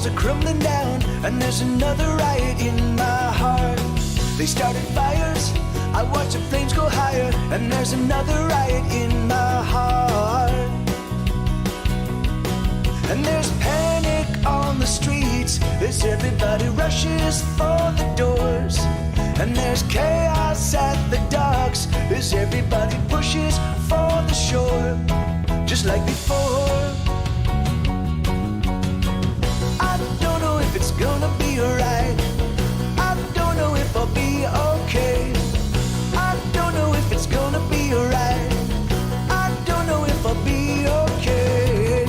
walls are crumbling down, and there's another riot in my heart. They started fires, I watch the flames go higher, and there's another riot in my heart. And there's panic on the streets as everybody rushes for the doors. And there's chaos at the docks as everybody pushes for the shore. Just like before, I don't know if it's gonna be alright. I don't know if I'll be okay. I don't know if it's gonna be alright. I don't know if I'll be okay.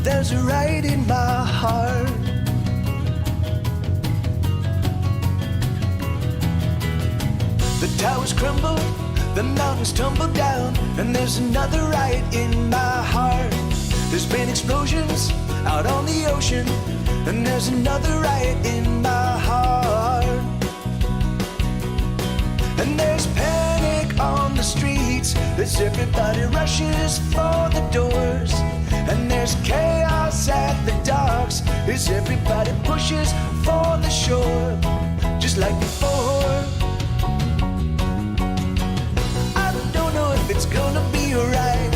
There's a riot in my heart. The towers crumble, the mountains tumble down, and there's another riot in my heart. There's been explosions out on the ocean, and there's another riot in my heart. And there's panic on the streets as everybody rushes for the doors. And there's chaos at the docks as everybody pushes for the shore. Just like before, I don't know if it's gonna be alright.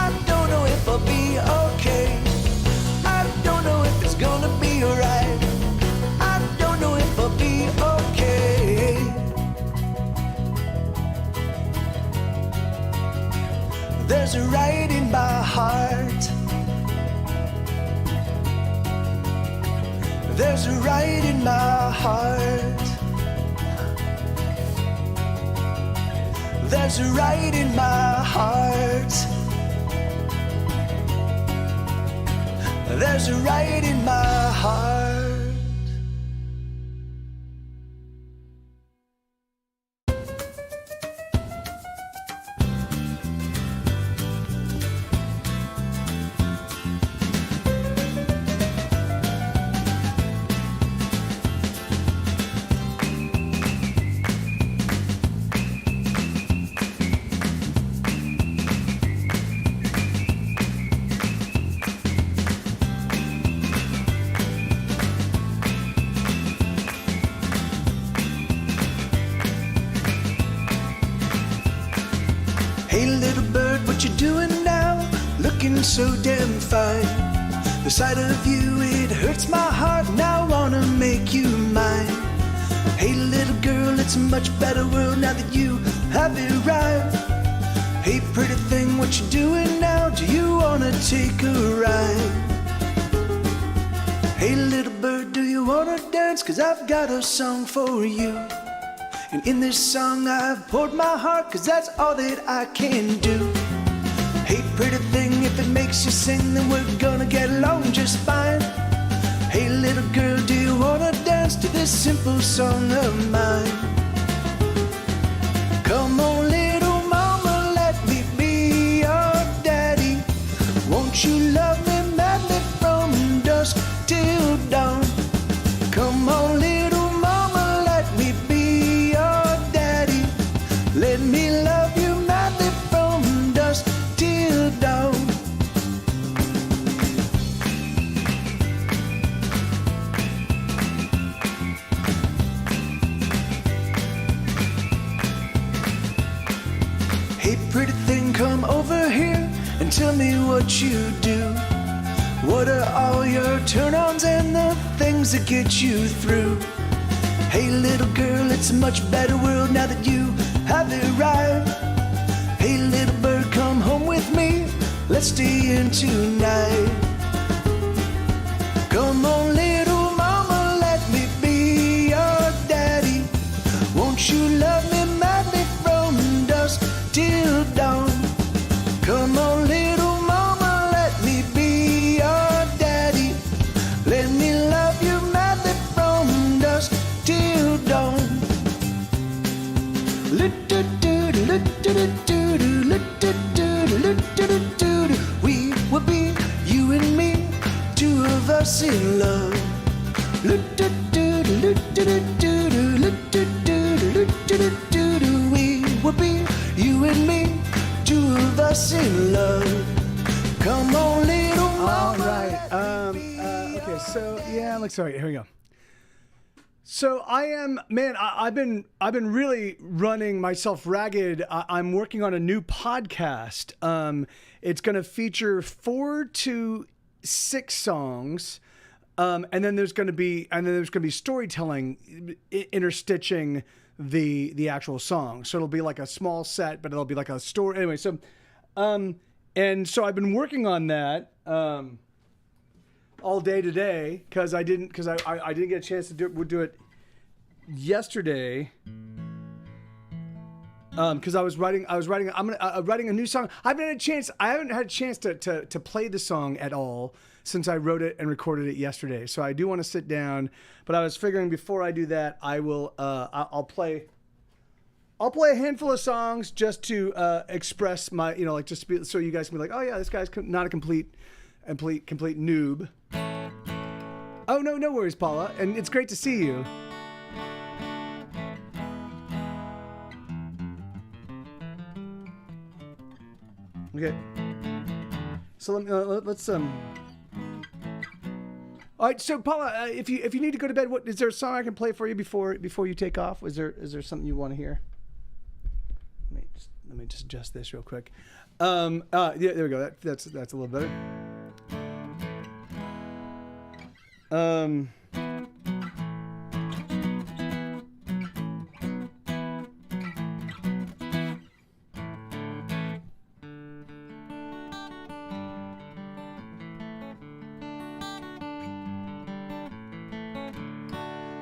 I don't know if I'll be okay. I don't know if it's gonna be alright. I don't know if I'll be okay. There's a riot in my heart. There's a riot in my heart. There's a riot in my heart. There's a riot in my heart. Hey little bird, what you doing now? Looking so damn fine. The sight of you, it hurts my heart, now I wanna make you mine. Hey little girl, it's a much better world now that you have arrived. Hey pretty thing, what you doing now? Do you wanna take a ride? Hey little bird, do you wanna dance? 'Cause I've got a song for you. And in this song I've poured my heart, 'cause that's all that I can do. Hey pretty thing, if it makes you sing, then we're gonna get along just fine. Hey little girl, do you wanna dance to this simple song of mine? Come on little mama, let me be your daddy. Won't you love me madly from dusk till dawn? Come on little mama, let me be your daddy. Let me love you madly from dusk till dawn. Hey pretty thing, come over here and tell me what you do. What are all your turn-ons and the things that get you through? Hey little girl, it's a much better world now that you have arrived. Hey little bird, come home with me, let's stay in tonight. Come on little mama, let me be your daddy. Won't you love me madly from dusk till dawn? Come on little mama, let me be your daddy. Let me love you madly from dusk till dawn. We will be, you and me, two of us in love. We will be, you and me, two of us in love. Come on, little mama. All right. Okay. So yeah. Like, sorry. Here we go. So I've been really running myself ragged. I'm working on a new podcast. It's going to feature 4 to 6 songs. And then there's going to be storytelling interstitching the actual song. So it'll be like a small set, but it'll be like a story. Anyway, so, and so I've been working on that, all day today because I didn't get a chance to do it yesterday. Because I'm writing a new song. I haven't had a chance to play the song at all since I wrote it and recorded it yesterday. So I do want to sit down, but I was figuring before I do that, I'll play a handful of songs just to express my, so you guys can be like, oh yeah, this guy's not a complete noob. Oh no worries, Paula, and it's great to see you. Okay. So let's All right, so Paula, if you need to go to bed, is there a song I can play for you before you take off? Is there something you want to hear? Let me just adjust this real quick. Yeah, there we go. That's a little better.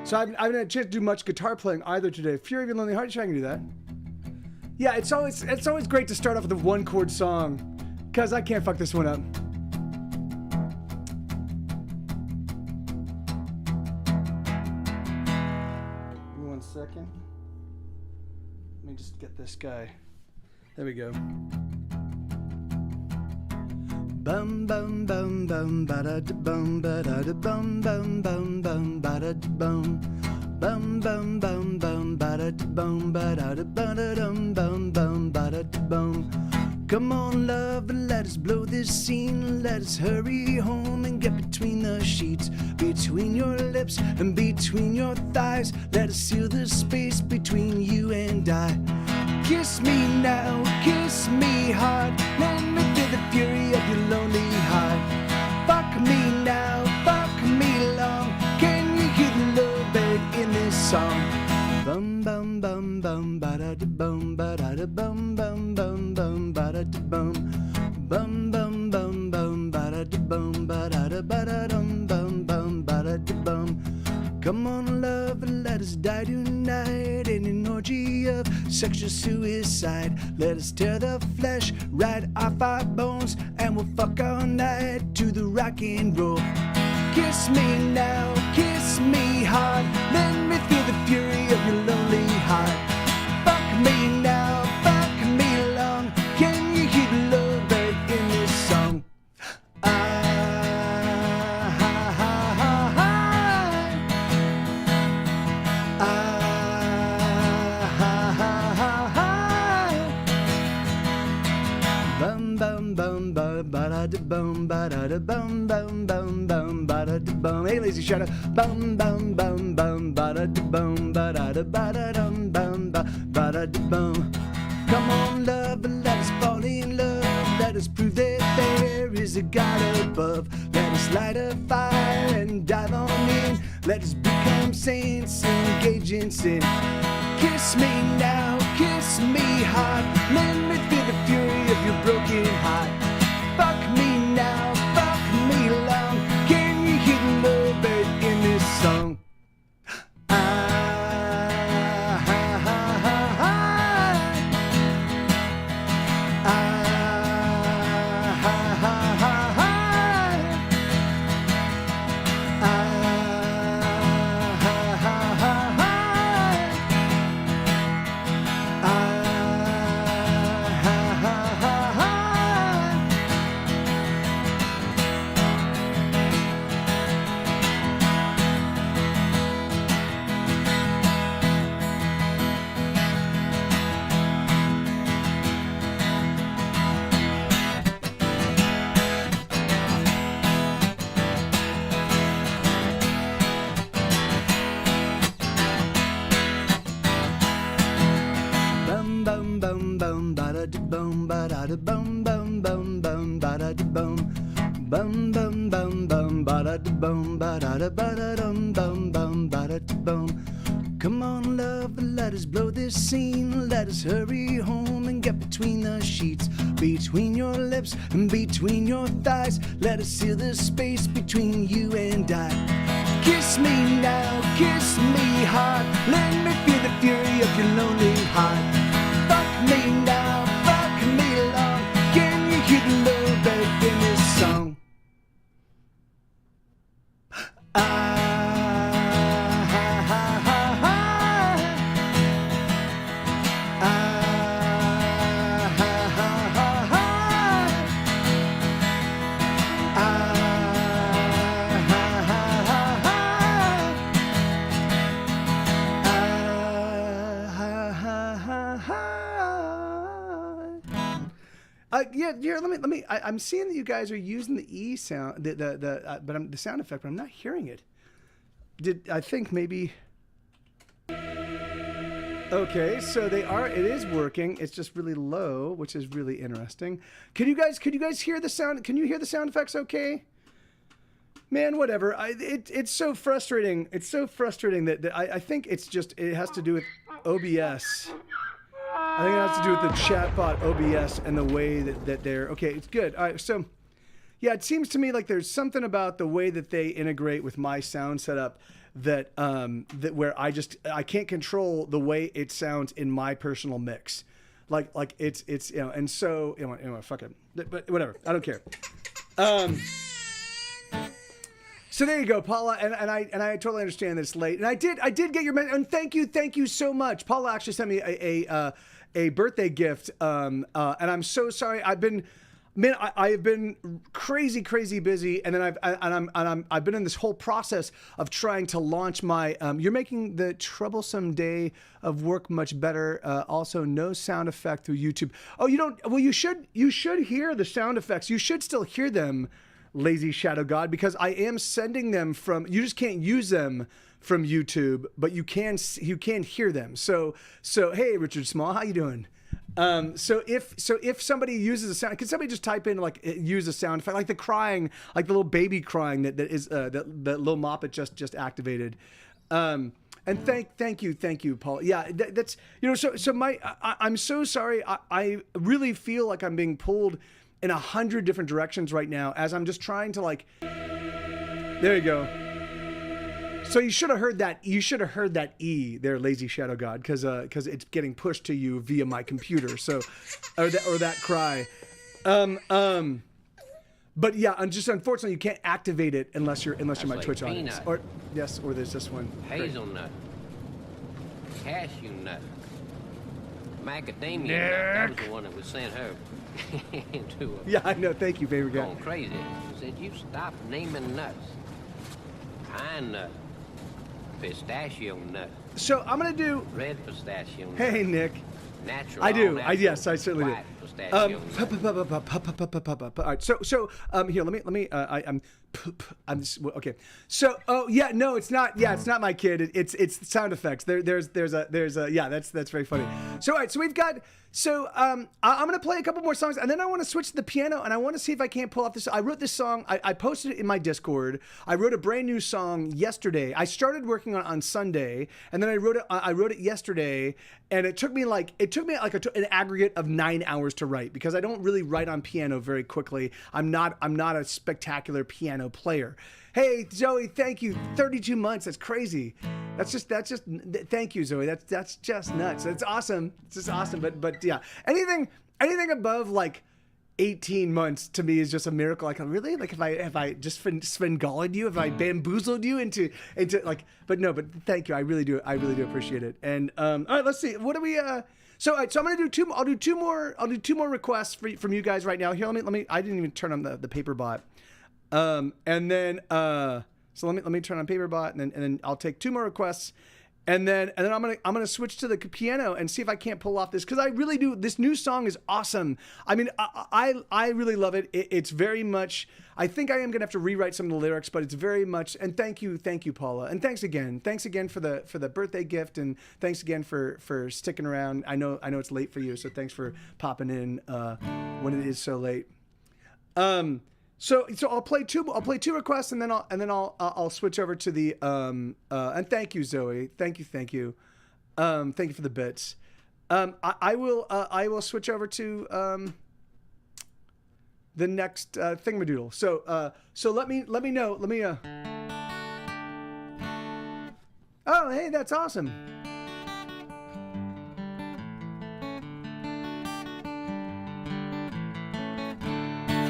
So I haven't had a chance to do much guitar playing either today. Fury of Your Lonely Heart, I can do that. Yeah, it's always great to start off with a 1-chord song, because I can't fuck this one up. Give me 1 second. Let me just get this guy. There we go. Bum bum bum bum ba da bum ba da bum bum bum bum ba da bum bum bum bum bum ba da bum ba da bum bum bum ba da bum. Come on, love, let us blow this scene. Let us hurry home and get between the sheets, between your lips and between your thighs. Let us seal the space between you and I. Kiss me now, kiss me hard. Let me feel the fury of your lonely heart. Fuck me now, fuck me long. Can you hear the lovebird in this song? Bum bum bum bum ba da bum ba da bum bum bum bum ba da bum bum bum bum bum ba da bum ba da dum bum bum ba da bum. Come on, love, let us die tonight in an orgy of sexual suicide. Let us tear the flesh right off our bones, and we'll fuck all night to the rock and roll. Kiss me now, kiss me hard. Let me feel the fury of your lonely heart. Fuck me now, fuck me long. Can you hear the lovebird in this song? Bum bum bum bum ba da bum ba da bum bum bum bum ba da bum. Hey, Lazy Shadow. Bum bum bum bum ba da bum ba da dum bum ba da bum. Come on, love, let us fall in love. Let us prove that there is a God above. Let us light a fire and dive on in. Let us become saints, engage in sin. Kiss me now, kiss me hard. Let me feel the fury of your broken heart. Fuck me now, fuck me long. Can you hear the lovebird in this song? bum bum bum ba da bum. Come on, love, let us blow this scene. Let us hurry home and get between the sheets, between your lips and between your thighs. Let us seal the space between you and I. Kiss me now, kiss me hard. Let me feel the fury of your lonely heart. Fuck me now, fuck me long. Can you hear the love back in this song? Yeah, let me. I'm seeing that you guys are using the E sound, the sound effect, but I'm not hearing it. I think maybe. Okay, so it is working. It's just really low, which is really interesting. Could you guys hear the sound? Can you hear the sound effects okay? Man, whatever. It's so frustrating. It's so frustrating that I think it has to do with OBS. I think it has to do with the chatbot OBS and the way that they're... Okay, it's good. All right, so... Yeah, it seems to me like there's something about the way that they integrate with my sound setup that where I can't control the way it sounds in my personal mix. Like it's and so fuck it. But whatever. I don't care. So there you go, Paula, and I totally understand that it's late. And I did get your message, and thank you so much. Paula actually sent me a birthday gift, and I'm so sorry. I've been crazy busy, and then I've been in this whole process of trying to launch my. You're making the troublesome day of work much better. Also, no sound effect through YouTube. Oh, you don't? Well, you should hear the sound effects. You should still hear them, Lazy Shadow God, because I am sending them from. You just can't use them from YouTube, but you can hear them. So hey, Richard Small, how you doing? So if somebody uses a sound, can somebody just type in use a sound effect, like the crying, like the little baby crying that little Moppet just activated. And thank you, Paul. Yeah, that's I'm so sorry. I really feel like I'm being pulled in 100 different directions right now as I'm just trying to there you go. So you should have heard that. You should have heard that E there, Lazy Shadow God, because it's getting pushed to you via my computer. So, or that cry. But yeah, and just unfortunately, you can't activate it unless you're my Twitch audience. Or there's this one. Hazelnut, cashew nut, macadamia nut. That was the one that was sent her into a... Yeah, I know. Thank you, favorite guy. Going crazy. Said you stop naming nuts. Pine nut, pistachio nut. So I'm gonna do red pistachio nut. Hey, Nick. Natural. I do. Natural, Yes, I certainly do. All right. So here, let me. I'm just, okay. So no, it's not. Yeah, it's not my kid. It's sound effects. There's a yeah. That's very funny. So all right. So we've got. So I'm gonna play a couple more songs, and then I want to switch to the piano, and I want to see if I can't pull off this. I wrote this song. I posted it in my Discord. I wrote a brand new song yesterday. I started working on Sunday, and then I wrote it yesterday, and it took me like an aggregate of 9 hours to write, because I don't really write on piano very quickly. I'm not a spectacular piano player. Hey, Zoe, thank you. 32 months. That's crazy. That's just thank you, Zoe. That's just nuts. That's awesome. It's just awesome. But yeah, anything above 18 months to me is just a miracle. Really? Have I just Svengali'd you? Have I bamboozled you into but thank you. I really do appreciate it. And all right, let's see. What do we so I'm gonna do two. I'll do two more requests from you guys right now. Here, let me. I didn't even turn on the paper bot. And then so let me turn on Paperbot, and then I'll take two more requests, and then I'm gonna switch to the piano and see if I can't pull off this, because I really do. This new song is awesome. I mean, I really love it. It's very much. I think I am gonna have to rewrite some of the lyrics, but it's very much. And thank you, Paula, and thanks again for the birthday gift, and thanks again for sticking around. I know it's late for you, so thanks for popping in when it is so late. So I'll play two requests, and then I'll switch over to the and thank you, Zoe. Thank you. Thank you for the bits. I will switch over to the next thingamadoodle. So let me know. Oh, hey, that's awesome.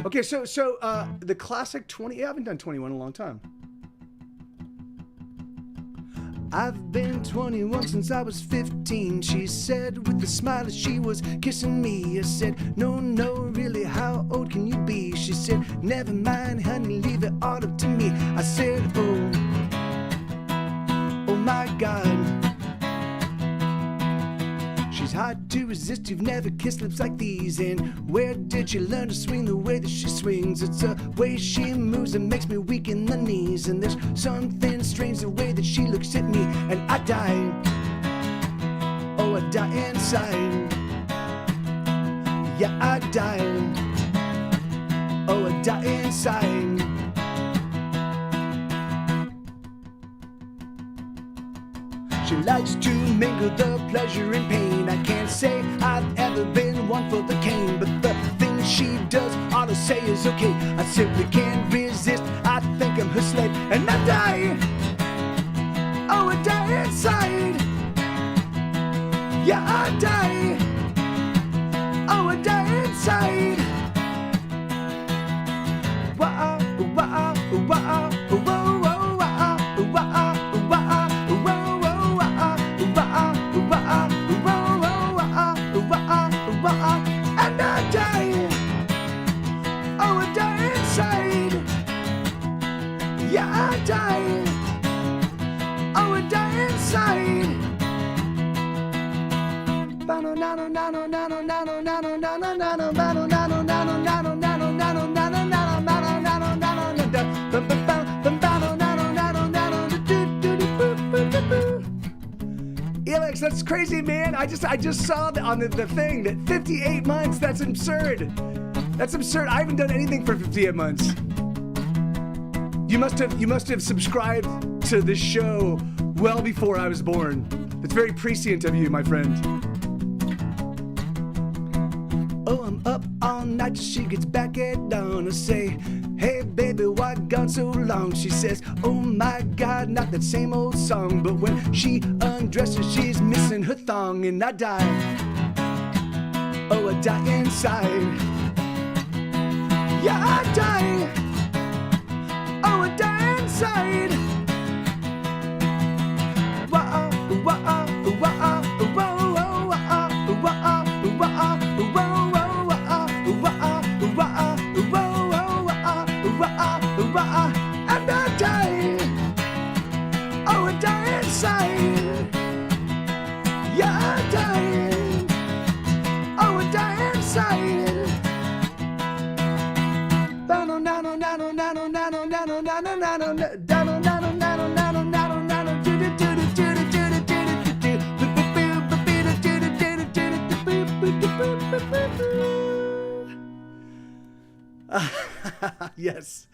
Okay, so the classic 20. I haven't done 21 in a long time. I've been 21 since I was 15, she said with a smile as she was kissing me. I said, no, really, how old can you be? She said, never mind, honey, leave it all up to me. I said, oh my God. She's hard to resist, you've never kissed lips like these. And where did she learn to swing the way that she swings? It's the way she moves that makes me weak in the knees. And there's something strange the way that she looks at me. And I die, oh I die inside. Yeah, I die, oh I die inside. She likes to mingle the pleasure and pain. I can't say I've ever been one for the cane, but the things she does, all I say is okay. I simply can't resist, I think I'm her slave. And I die, oh I die inside. Yeah, I die, oh I die inside. Wah, wah, wah, wah, and I die, oh I die inside. Yeah, I die, oh I die inside. Alex, that's crazy, man. I just saw on the thing that 58 months. That's absurd. That's absurd. I haven't done anything for 58 months. You must have subscribed to this show well before I was born. It's very prescient of you, my friend. Oh, I'm up all night till she gets back at dawn. I say, hey baby, why gone so long? She says, oh my God, not that same old song. But when she undresses, she's missing her thong. And I die, oh I die inside. Yeah, I die, oh I die inside. Wah, wah, wah, wah, and I die, oh I die inside. Yeah, I die, oh I die inside. Yes.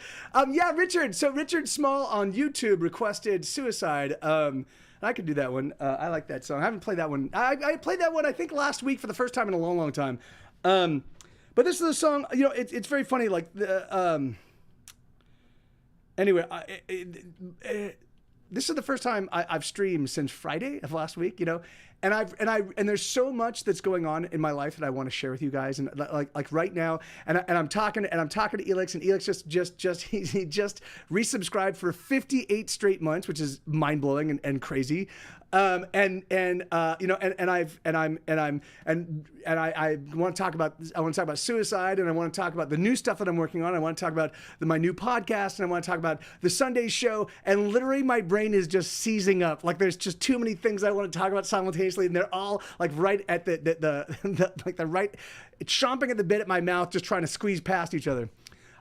Yeah, Richard. So Richard Small on YouTube requested Suicide. I could do that one. I like that song. I haven't played that one. I played that one, I think, last week for the first time in a long, long time. But this is a song, you know, it's very funny. Like, anyway, this is the first time I've streamed since Friday of last week, you know, and there's so much that's going on in my life that I want to share with you guys, and like right now, and I'm talking to Elix, and Elix he just resubscribed for 58 straight months, which is mind blowing and crazy. I want to talk about suicide, and I want to talk about the new stuff that I'm working on. I want to talk about my new podcast, and I want to talk about the Sunday show. And literally, my brain is just seizing up. Like, there's just too many things I want to talk about simultaneously, and they're all like right at the right, it's chomping at the bit at my mouth, just trying to squeeze past each other.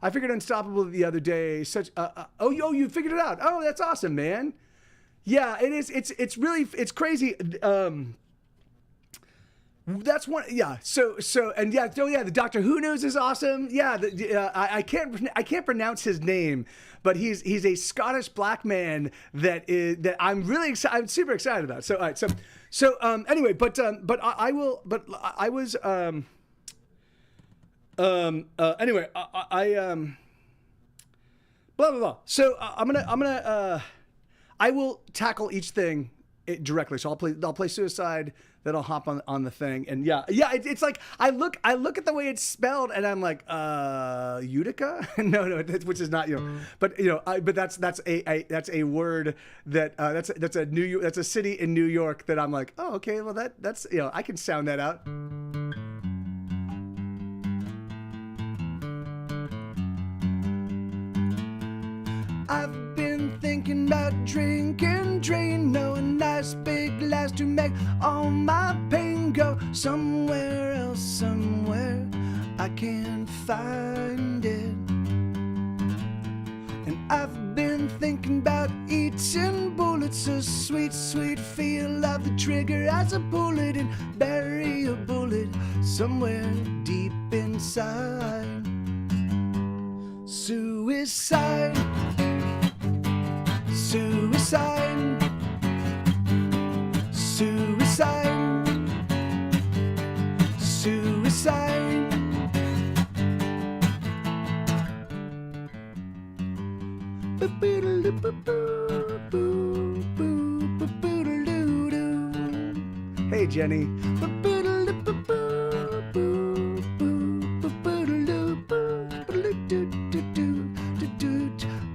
I figured Unstoppable the other day. You figured it out. Oh, that's awesome, man. Yeah, it is. It's really crazy. That's one. Yeah. So and yeah. Oh yeah. The Doctor Who news is awesome. Yeah. I can't pronounce his name, but he's a Scottish black man that I'm really excited. I'm super excited about. So all right. So anyway, but I will. But I was anyway. Blah blah blah. So I'm gonna I will tackle each thing directly. So I'll play Suicide. Then I'll hop on the thing, and yeah. It's like I look at the way it's spelled, and I'm like, Utica? no, which is not but but that's a word that that's a city in New York that I'm like, oh okay, well that's I can sound that out. I've been thinking about drinking, drain, a nice big glass to make all my pain go somewhere else, somewhere I can't find it. And I've been thinking about eating bullets, a sweet, sweet feel of the trigger as I pull it and bury a bullet somewhere deep inside. Suicide. Suicide, suicide, suicide. Hey Jenny.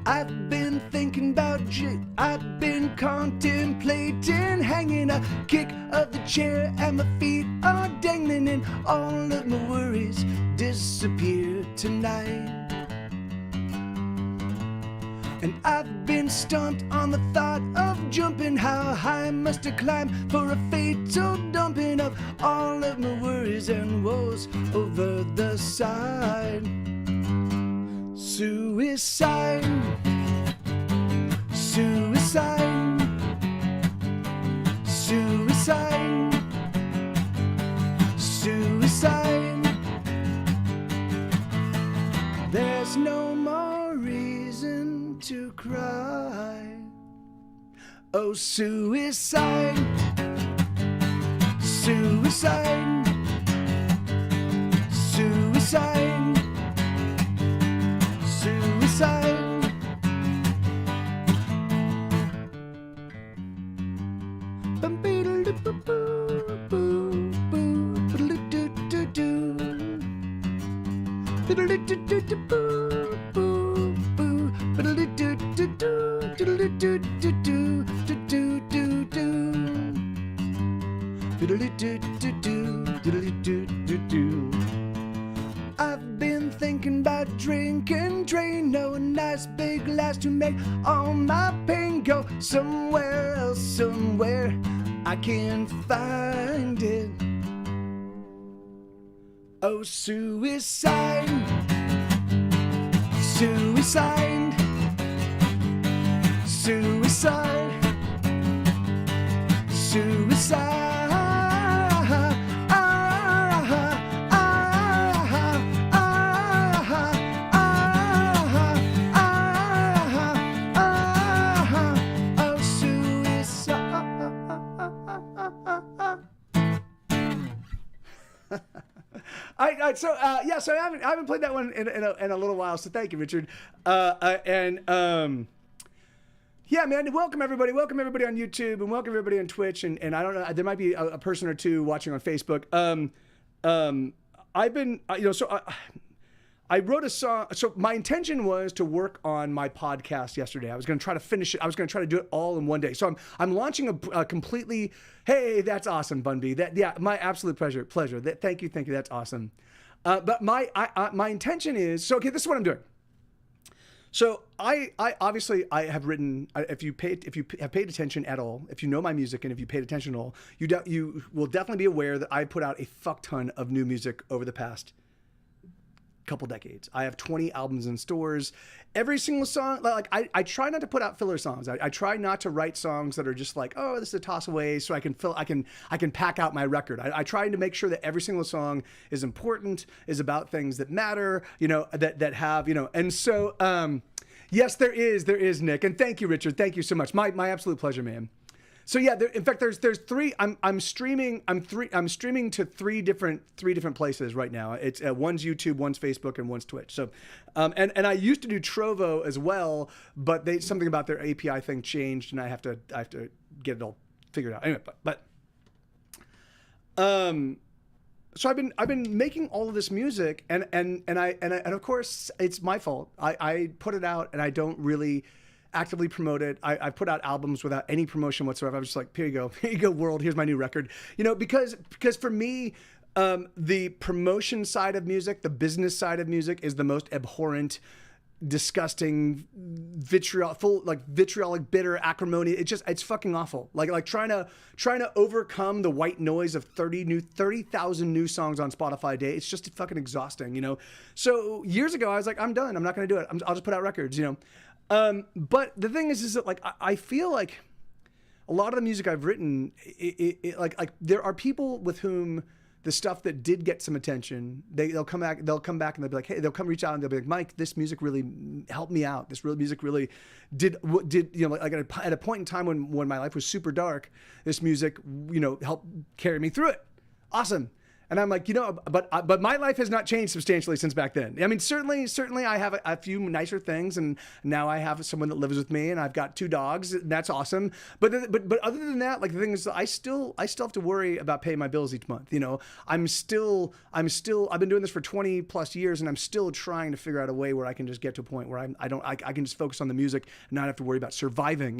I've been thinking about you. I've been contemplating hanging a kick of the chair, and my feet are dangling, and all of my worries disappear tonight. And I've been stumped on the thought of jumping. How high must I climb for a fatal dumping of all of my worries and woes over the side? Suicide, suicide, suicide, suicide. There's no more reason to cry. Oh, suicide, suicide, suicide. Suicide. I've been thinking about drinking, drain, a nice big glass to make all my pain go somewhere else, somewhere I can't find it. Oh, suicide, suicide, suicide, suicide. So I haven't played that one in a little while. So thank you, Richard. Yeah, man. Welcome everybody on YouTube, and welcome everybody on Twitch. And I don't know, there might be a person or two watching on Facebook. I've been, I wrote a song. So my intention was to work on my podcast yesterday. I was going to try to finish it. I was going to try to do it all in one day. So I'm launching a completely. Hey, that's awesome, Bunby. My absolute pleasure. Thank you. That's awesome. But my intention is okay. This is what I'm doing. So I obviously I have written. If you have paid attention at all, if you know my music and if you paid attention at all, you will definitely be aware that I put out a fuck ton of new music over the past couple decades. I have 20 albums in stores. Every single song, like I try not to put out filler songs. I try not to write songs that are just like, oh, this is a toss away, so I can pack out my record. I try to make sure that every single song is important, is about things that matter, that have, and so yes, there is, Nick, and thank you, Richard. Thank you so much. My absolute pleasure, man. So yeah, in fact, there's three. I'm streaming to three different places right now. It's one's YouTube, one's Facebook, and one's Twitch. So, and I used to do Trovo as well, but something about their API thing changed, and I have to get it all figured out. Anyway, so I've been making all of this music, and of course it's my fault. I put it out, and I don't really actively promote it. I put out albums without any promotion whatsoever. I'm just like, here you go, world. Here's my new record. Because for me, the promotion side of music, the business side of music, is the most abhorrent, disgusting, vitriolic, bitter acrimony. It's fucking awful. Like trying to overcome the white noise of 30,000 new songs on Spotify a day. It's just fucking exhausting. So years ago, I was like, I'm done. I'm not going to do it. I'll just put out records. But the thing is that like I feel like a lot of the music I've written, like there are people with whom the stuff that did get some attention, they'll come back and they'll be like, hey, they'll come reach out and they'll be like, Mike, this music really helped me out. This music really did like at a point in time when my life was super dark, this music helped carry me through it. Awesome. And I'm like, but my life has not changed substantially since back then. I mean, certainly I have a few nicer things, and now I have someone that lives with me, and I've got 2 dogs, and that's awesome. But other than that, like the thing is, I still have to worry about paying my bills each month. I've been doing this for 20 plus years, and I'm still trying to figure out a way where I can just get to a point where I can just focus on the music and not have to worry about surviving.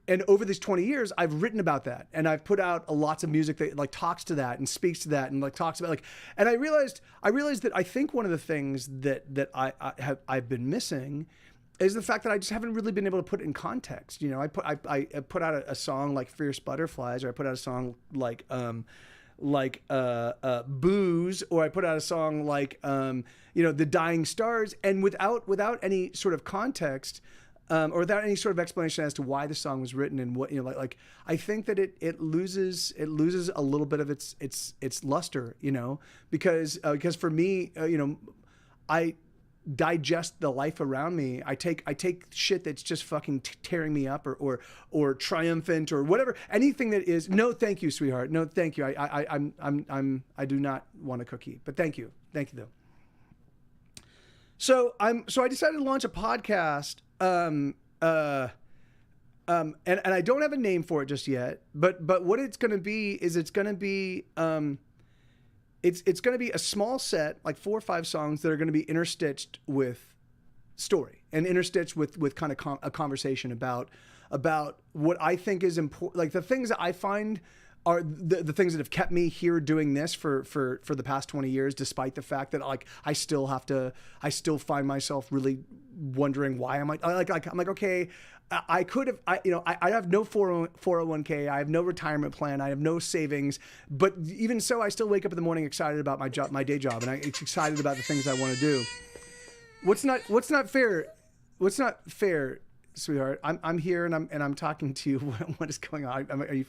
And over these 20 years, I've written about that, and I've put out lots of music that like talks to that and speaks to that and like talks about and I realized that I think one of the things that I've been missing is the fact that I just haven't really been able to put it in context. I put out a song like Fierce Butterflies, or I put out a song like Booze, or I put out a song like The Dying Stars, and without any sort of context, or without any sort of explanation as to why the song was written and what like I think that it loses a little bit of its luster, because for me, I digest the life around me. I take shit that's just fucking tearing me up, or triumphant, or whatever, anything that is. No, thank you, sweetheart. No, thank you. I do not want a cookie, but thank you though. So I decided to launch a podcast. And I don't have a name for it just yet, but what it's going to be is it's going to be a small set, like 4 or 5 songs that are going to be interstitched with story, and interstitched with kind of a conversation about what I think is important, like the things that I find are the things that have kept me here doing this for the past 20 years, despite the fact that like I still find myself really wondering why I'm like, okay, I have no 401k, I have no retirement plan, I have no savings, but even so, I still wake up in the morning excited about my day job, and I'm excited about the things I want to do. What's not fair, sweetheart? I'm here and I'm talking to you. What is going on? Are you?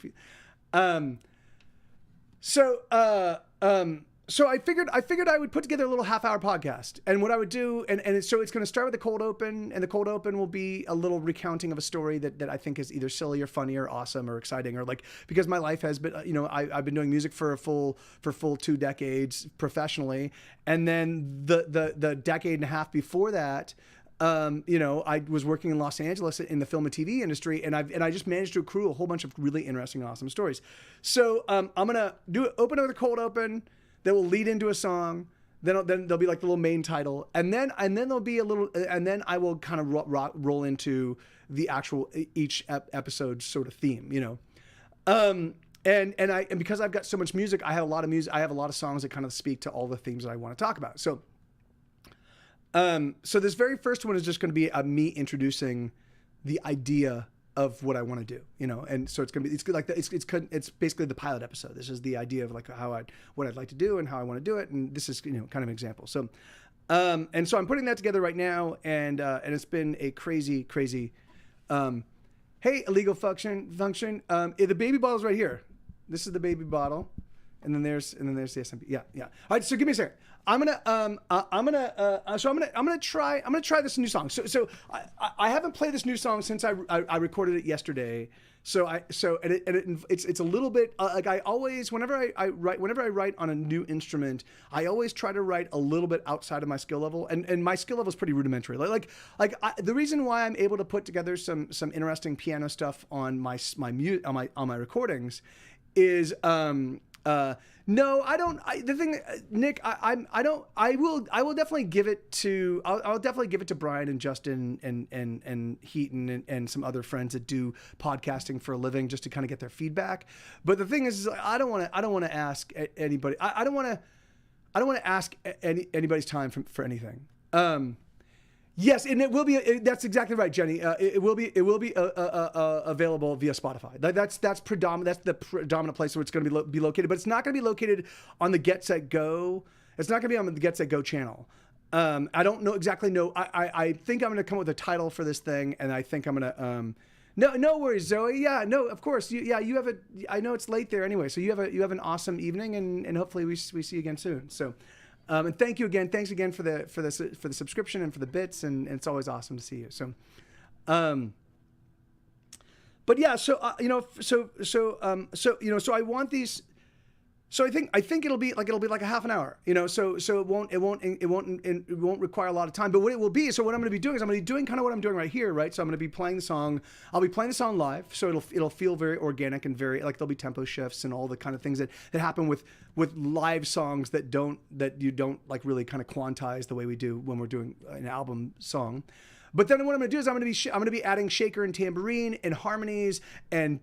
So I figured I would put together a little half-hour podcast, and what I would do, so it's going to start with a cold open, and the cold open will be a little recounting of a story that I think is either silly or funny or awesome or exciting, or like, because my life has been, I've been doing music for full 2 decades professionally, and then the decade and a half before that, I was working in Los Angeles in the film and TV industry, and I just managed to accrue a whole bunch of really interesting, awesome stories. So I'm gonna open with a cold open that will lead into a song. Then there'll be like the little main title, and then there'll be a little, and then I will kind of roll into the actual each episode sort of theme, And because I've got so much music, I have a lot of music. I have a lot of songs that kind of speak to all the themes that I want to talk about. So this very first one is just going to be me introducing the idea of what I want to do, you know. And so it's gonna be, it's basically the pilot episode. This is the idea of like what I'd like to do and how I want to do it, and this is, you know, kind of an example. So, and so I'm putting that together right now, and it's been a crazy. Hey, illegal function. The baby bottle's right here. This is the baby bottle, and then there's the SMP. Yeah. All right, so give me a second. I'm gonna try this new song. So I haven't played this new song since I recorded it yesterday. It's a little bit like I always, whenever I write on a new instrument, I always try to write a little bit outside of my skill level, and my skill level is pretty rudimentary. The reason why I'm able to put together some interesting piano stuff on my recordings is no, I don't. The thing, Nick, I will definitely give it to. I'll definitely give it to Brian and Justin and Heaton and some other friends that do podcasting for a living, just to kind of get their feedback. But the thing is I don't want to ask anybody. I don't want to ask anybody's time for anything. Yes, and it will be. That's exactly right, Jenny. It will be available via Spotify. That's predominant. That's the predominant place where it's going to be located. But it's not going to be located on the Get Set Go. It's not going to be on the Get Set Go channel. I don't know exactly. I think I'm going to come up with a title for this thing, and I think I'm going to. No worries, Zoe. Yeah, no, of course. You have I know it's late there anyway, so you have an awesome evening, and hopefully we see you again soon. So. And thank you again. Thanks again for the subscription and for the bits, and it's always awesome to see you. So, but yeah, so so I want these. So I think it'll be like a half an hour, you know. So it won't require a lot of time. But what it will be, so what I'm going to be doing is I'm going to be doing kind of what I'm doing right here, right? So I'm going to be playing the song. I'll be playing the song live, so it'll feel very organic and very like there'll be tempo shifts and all the kind of things that happen with live songs that you don't like really kind of quantize the way we do when we're doing an album song. But then what I'm going to do is I'm going to be adding shaker and tambourine and harmonies and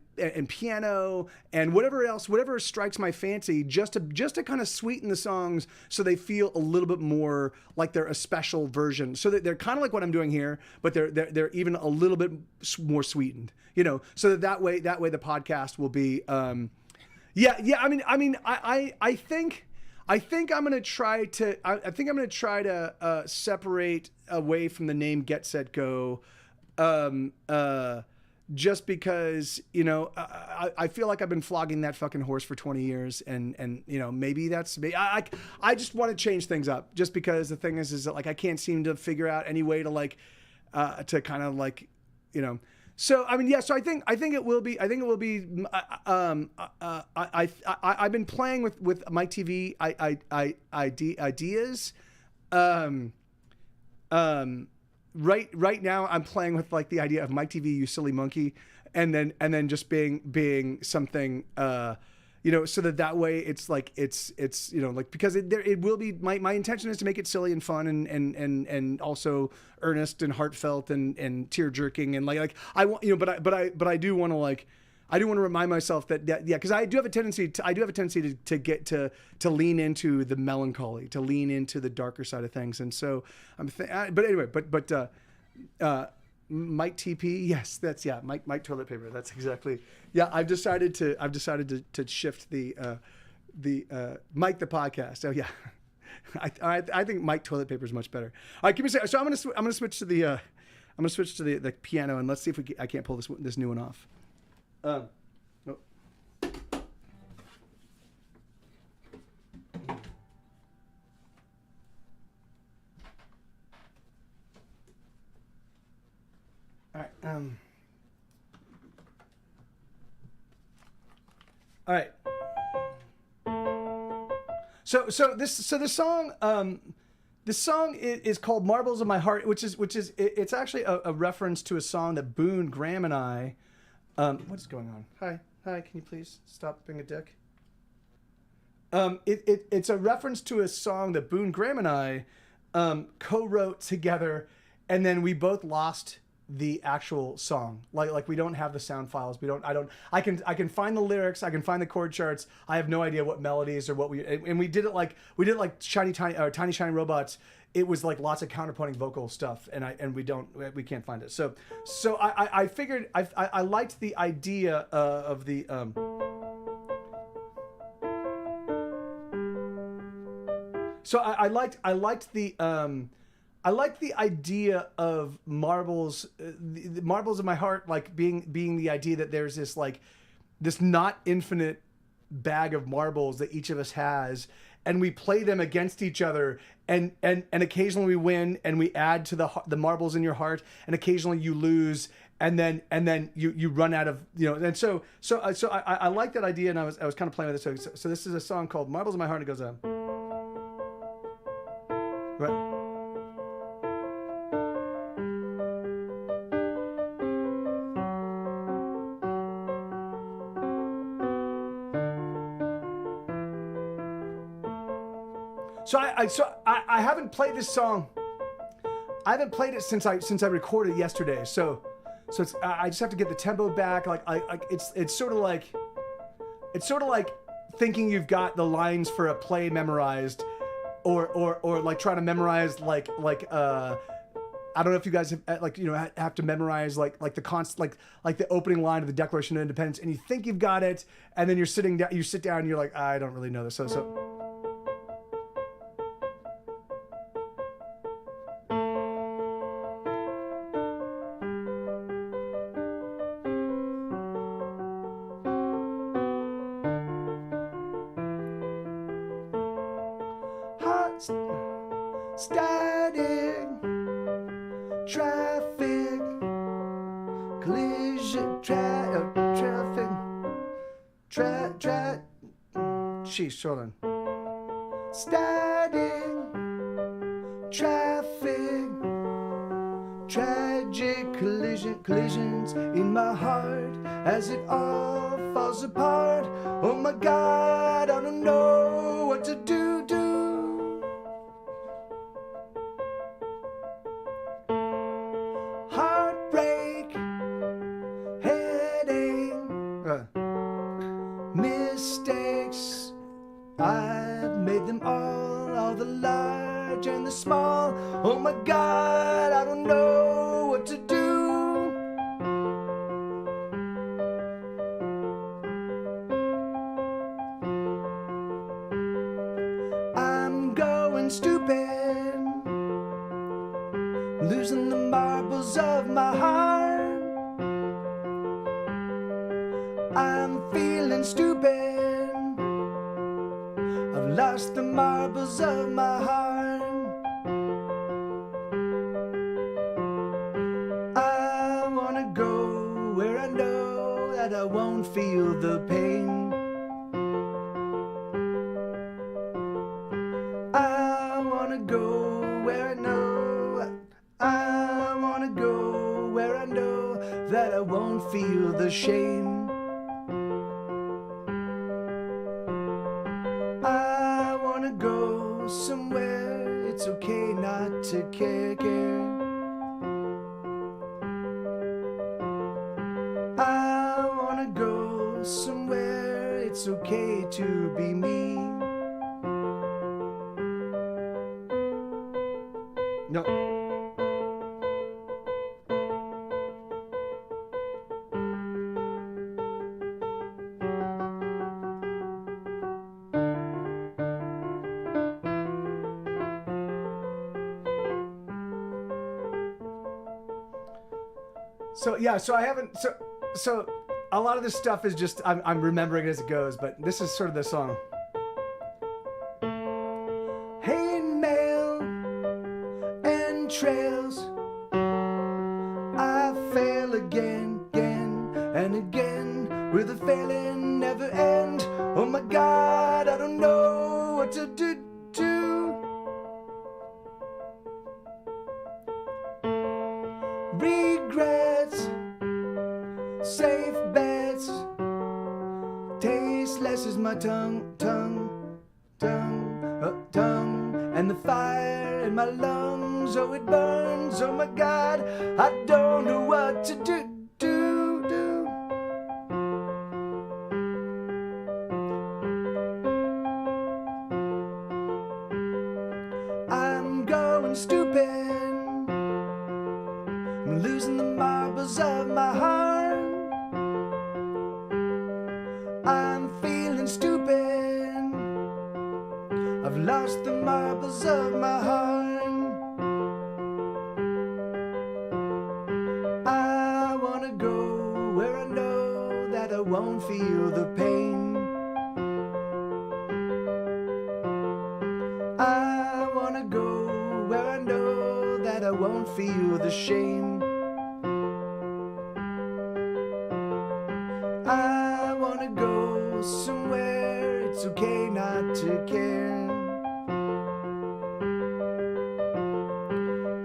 piano and whatever strikes my fancy, just to kind of sweeten the songs so they feel a little bit more like they're a special version. So that they're kind of like what I'm doing here, but they're even a little bit more sweetened, you know. So that way the podcast will be I think I'm gonna try to separate away from the name Get Set Go, just because, you know, I feel like I've been flogging that fucking horse for 20 years, and you know, maybe that's me. I just want to change things up, just because the thing is that like I can't seem to figure out any way to like to kind of like, you know. So I mean, yeah. So I think it will be. I've been playing with Mike TV ideas. Right now I'm playing with like the idea of Mike TV, you silly monkey, and then just being something. You know, so that way it's like it's you know, like, because it will be, my intention is to make it silly and fun and also earnest and heartfelt and tear jerking, and like I want, you know, but I do want to like, I do want to remind myself that yeah, because I do have a tendency to get to lean into the melancholy, to lean into the darker side of things, and so but anyway, Mike TP, yes, that's Mike toilet paper. That's exactly. Yeah, I've decided to shift the Mike the podcast. Oh yeah, I think Mike toilet paper is much better. All right, give me a second. So I'm gonna switch to the piano, and let's see if I can't pull this new one off. Oh. All right. All right. So this song is called "Marbles of My Heart," which is it's actually a reference to a song that Boone Graham and I. What's going on? Hi. Can you please stop being a dick? It's a reference to a song that Boone Graham and I co-wrote together, and then we both lost the actual song. Like we don't have the sound files. I can find the lyrics. I can find the chord charts. I have no idea what melodies or what we did it like Tiny Shiny Robots. It was like lots of counterpointing vocal stuff, and we can't find it. So I figured I liked the idea of the. So I liked the idea of marbles, the marbles in my heart, like being the idea that there's this like this not infinite bag of marbles that each of us has, and we play them against each other, and occasionally we win, and we add to the marbles in your heart, and occasionally you lose, and then you run out of, you know. And so I like that idea, and I was kind of playing with it. So this is a song called Marbles in My Heart, and it goes right. So I haven't played this song. I haven't played it since I recorded yesterday. So it's, I just have to get the tempo back. It's sort of like thinking you've got the lines for a play memorized, or like trying to memorize like I don't know if you guys have to memorize like the opening line of the Declaration of Independence, and you think you've got it, and then you sit down and you're like, I don't really know this. So static traffic collision traffic sheesh, hold on. Static traffic tragic collisions in my heart as it all falls apart. Oh my God, I don't know what to do. Heartbreak, headache, mistakes. I've made them all the large and the small. Oh my God, I don't know what to do. I'm going stupid, losing the marbles of my heart. I'm feeling stupid, I've lost the marbles of my heart. I wanna go where I know that I won't feel the pain. I wanna go where I know. I wanna go where I know that I won't feel the shame. I wanna go somewhere it's okay not to care. I wanna go somewhere it's okay to be me. No. So yeah, so I haven't, so a lot of this stuff is just, I'm remembering it as it goes, but this is sort of the song. Hay mail and trails, I fail again and again, with a failing never end. Oh my God, I don't know what to do. Regrets, safe bets, tasteless is my tongue, and And the fire in my lungs, oh, it burns, oh my God, I don't know what to do. I'm going stupid, I'm losing the marbles of my heart. I'm feeling stupid, I've lost the marbles of my heart. I wanna go where I know that I won't feel the pain. I wanna go where I know that I won't feel the shame. I wanna go somewhere it's okay not to care.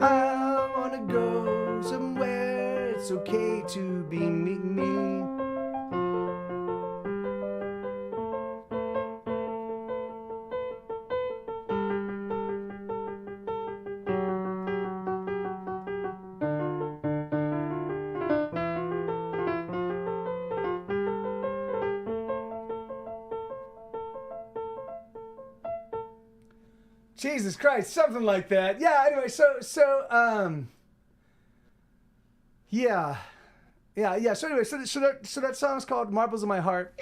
I wanna go somewhere it's okay to be me. Jesus Christ, something like that. Yeah, anyway, yeah. So anyway, so that song's called Marbles in My Heart.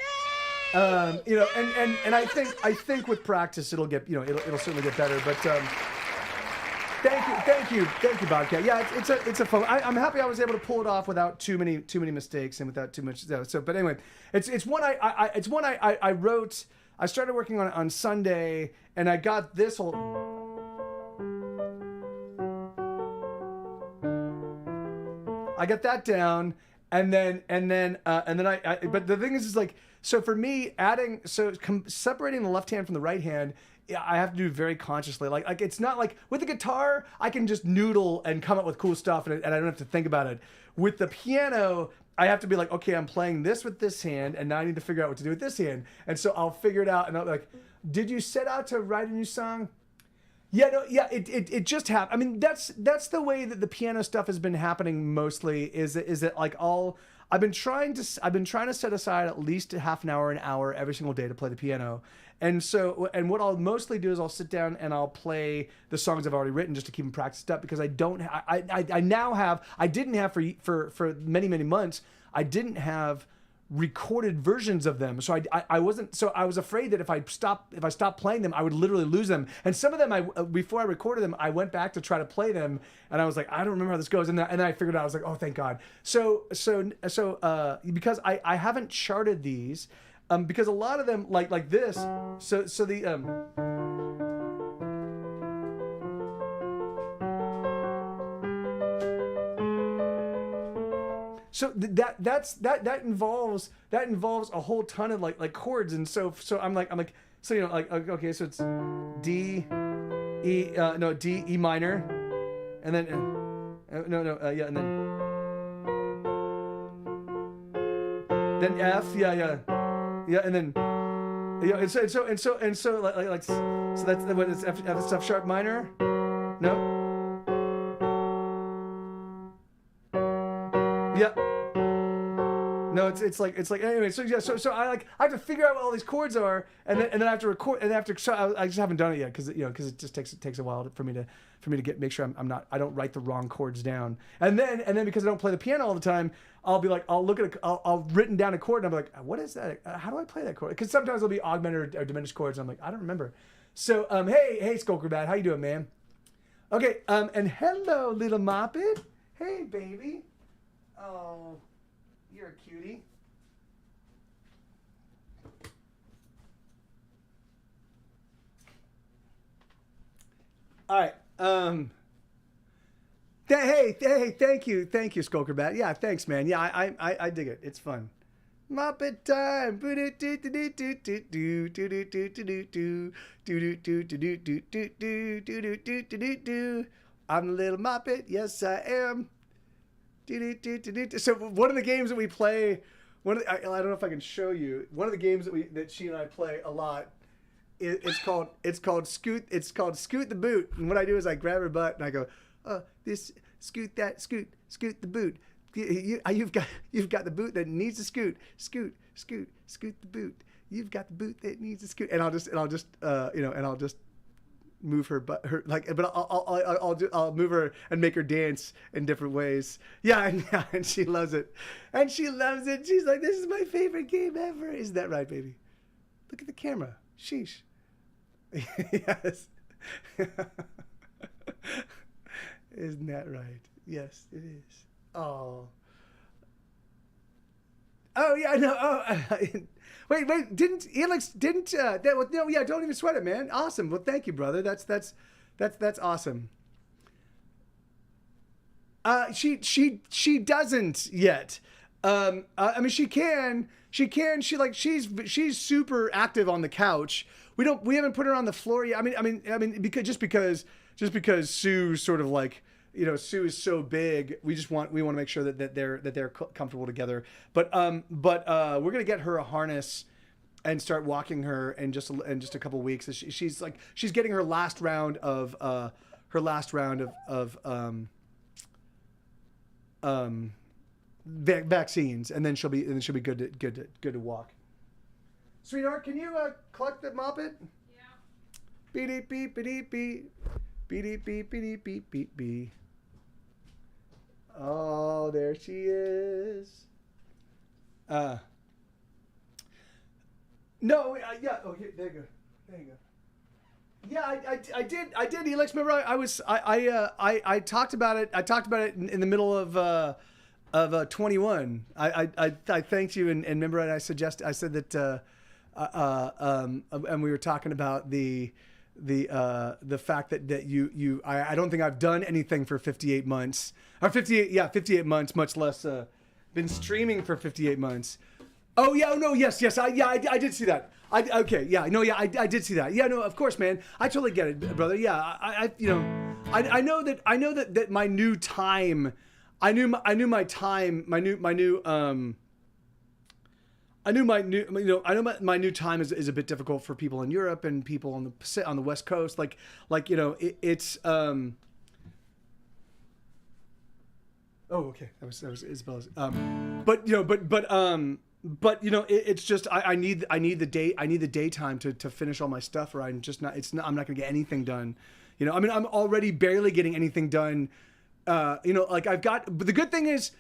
You know, and I think with practice it'll get, you know, it'll certainly get better, but thank you, Bobcat. Yeah, it's a fun. I'm happy I was able to pull it off without too many mistakes and without too much. So, but anyway, it's one I wrote. I started working on it on Sunday, and I got this whole. I got that down, and then I. But the thing is like, so for me, separating the left hand from the right hand, I have to do very consciously. Like it's not like with the guitar, I can just noodle and come up with cool stuff, and I don't have to think about it. With the piano, I have to be like, okay, I'm playing this with this hand, and now I need to figure out what to do with this hand. And so I'll figure it out, and I'm like, did you set out to write a new song? Yeah, no, yeah, it just happened. I mean, that's the way that the piano stuff has been happening mostly. Is that like I've been trying to set aside at least a half an hour every single day to play the piano. And so, and what I'll mostly do is I'll sit down and I'll play the songs I've already written just to keep them practiced up, because I didn't have for many months, I didn't have recorded versions of them. So I was afraid that if I stopped playing them, I would literally lose them. And some of them, before I recorded them, I went back to try to play them, and I was like, I don't remember how this goes. And then I figured out, I was like, oh, thank God. So because I haven't charted these, because a lot of them like this. So that involves a whole ton of like chords, and so I'm like so, you know, like, okay, so it's D, E, D, E minor, and then yeah, and then F, yeah, and then yeah, and so like so that's what it's F sharp minor, no. Yeah. No, it's like anyway. So yeah, so I have to figure out what all these chords are, and then I have to record, and so I just haven't done it yet because it just takes a while for me to make sure I don't write the wrong chords down, and then because I don't play the piano all the time, I'll be like, I'll look at I'll written down a chord, and I'll be like, what is that? How do I play that chord? Because sometimes it'll be augmented or diminished chords, and I'm like, I don't remember. So hey Skulkerbat, how you doing, man? Okay, and hello little Moppet. Hey baby. Oh, you're a cutie. All right. Hey, thank you, Skulkerbat. Yeah, thanks, man. Yeah, I dig it. It's fun. Muppet time. I'm a little Muppet. Yes, I am. So one of the games that we play, I don't know if I can show you. One of the games that she and I play a lot it's called Scoot the Boot. And what I do is I grab her butt and I go, this scoot the boot. You've got the boot that needs to scoot the boot. You've got the boot that needs to scoot. And I'll just move her butt, but I'll move her and make her dance in different ways. And she loves it. She's like, this is my favorite game ever. Isn't that right, baby? Look at the camera. Sheesh. Yes. Isn't that right? Yes, it is. Oh yeah, no. Wait. Didn't Elix? Don't even sweat it, man. Awesome. Well, thank you, brother. That's awesome. She doesn't yet. I mean, she can. She's super active on the couch. We haven't put her on the floor yet. I mean, because Sue sort of like, Sue is so big. We want to make sure that they're comfortable together. But we're gonna get her a harness and start walking her in just a couple weeks. She's getting her last round of vaccines, and then she'll be good to walk. Sweetheart, can you collect the mop it? Yeah. Beep beep beep beep beep beep beep beep beep beep. Oh, there she is. No, yeah. Oh, here, there you go. Yeah, I did. Elix, remember I talked about it. I talked about it in the middle of 21. I thanked you and remember I said that and we were talking about the fact that you I don't think I've done anything for 58 months or 58 months, much less been streaming for 58 months. Oh yeah, no, yes, I did see that. I did see that. Yeah, no, of course, man. I totally get it, brother. Yeah, I know that my new time. I knew my new time is a bit difficult for people in Europe and people on the West Coast. It's. Oh, okay. That was Isabella's. It's just I need the daytime to finish all my stuff, or I'm not gonna get anything done. I'm already barely getting anything done. I've got, but the good thing is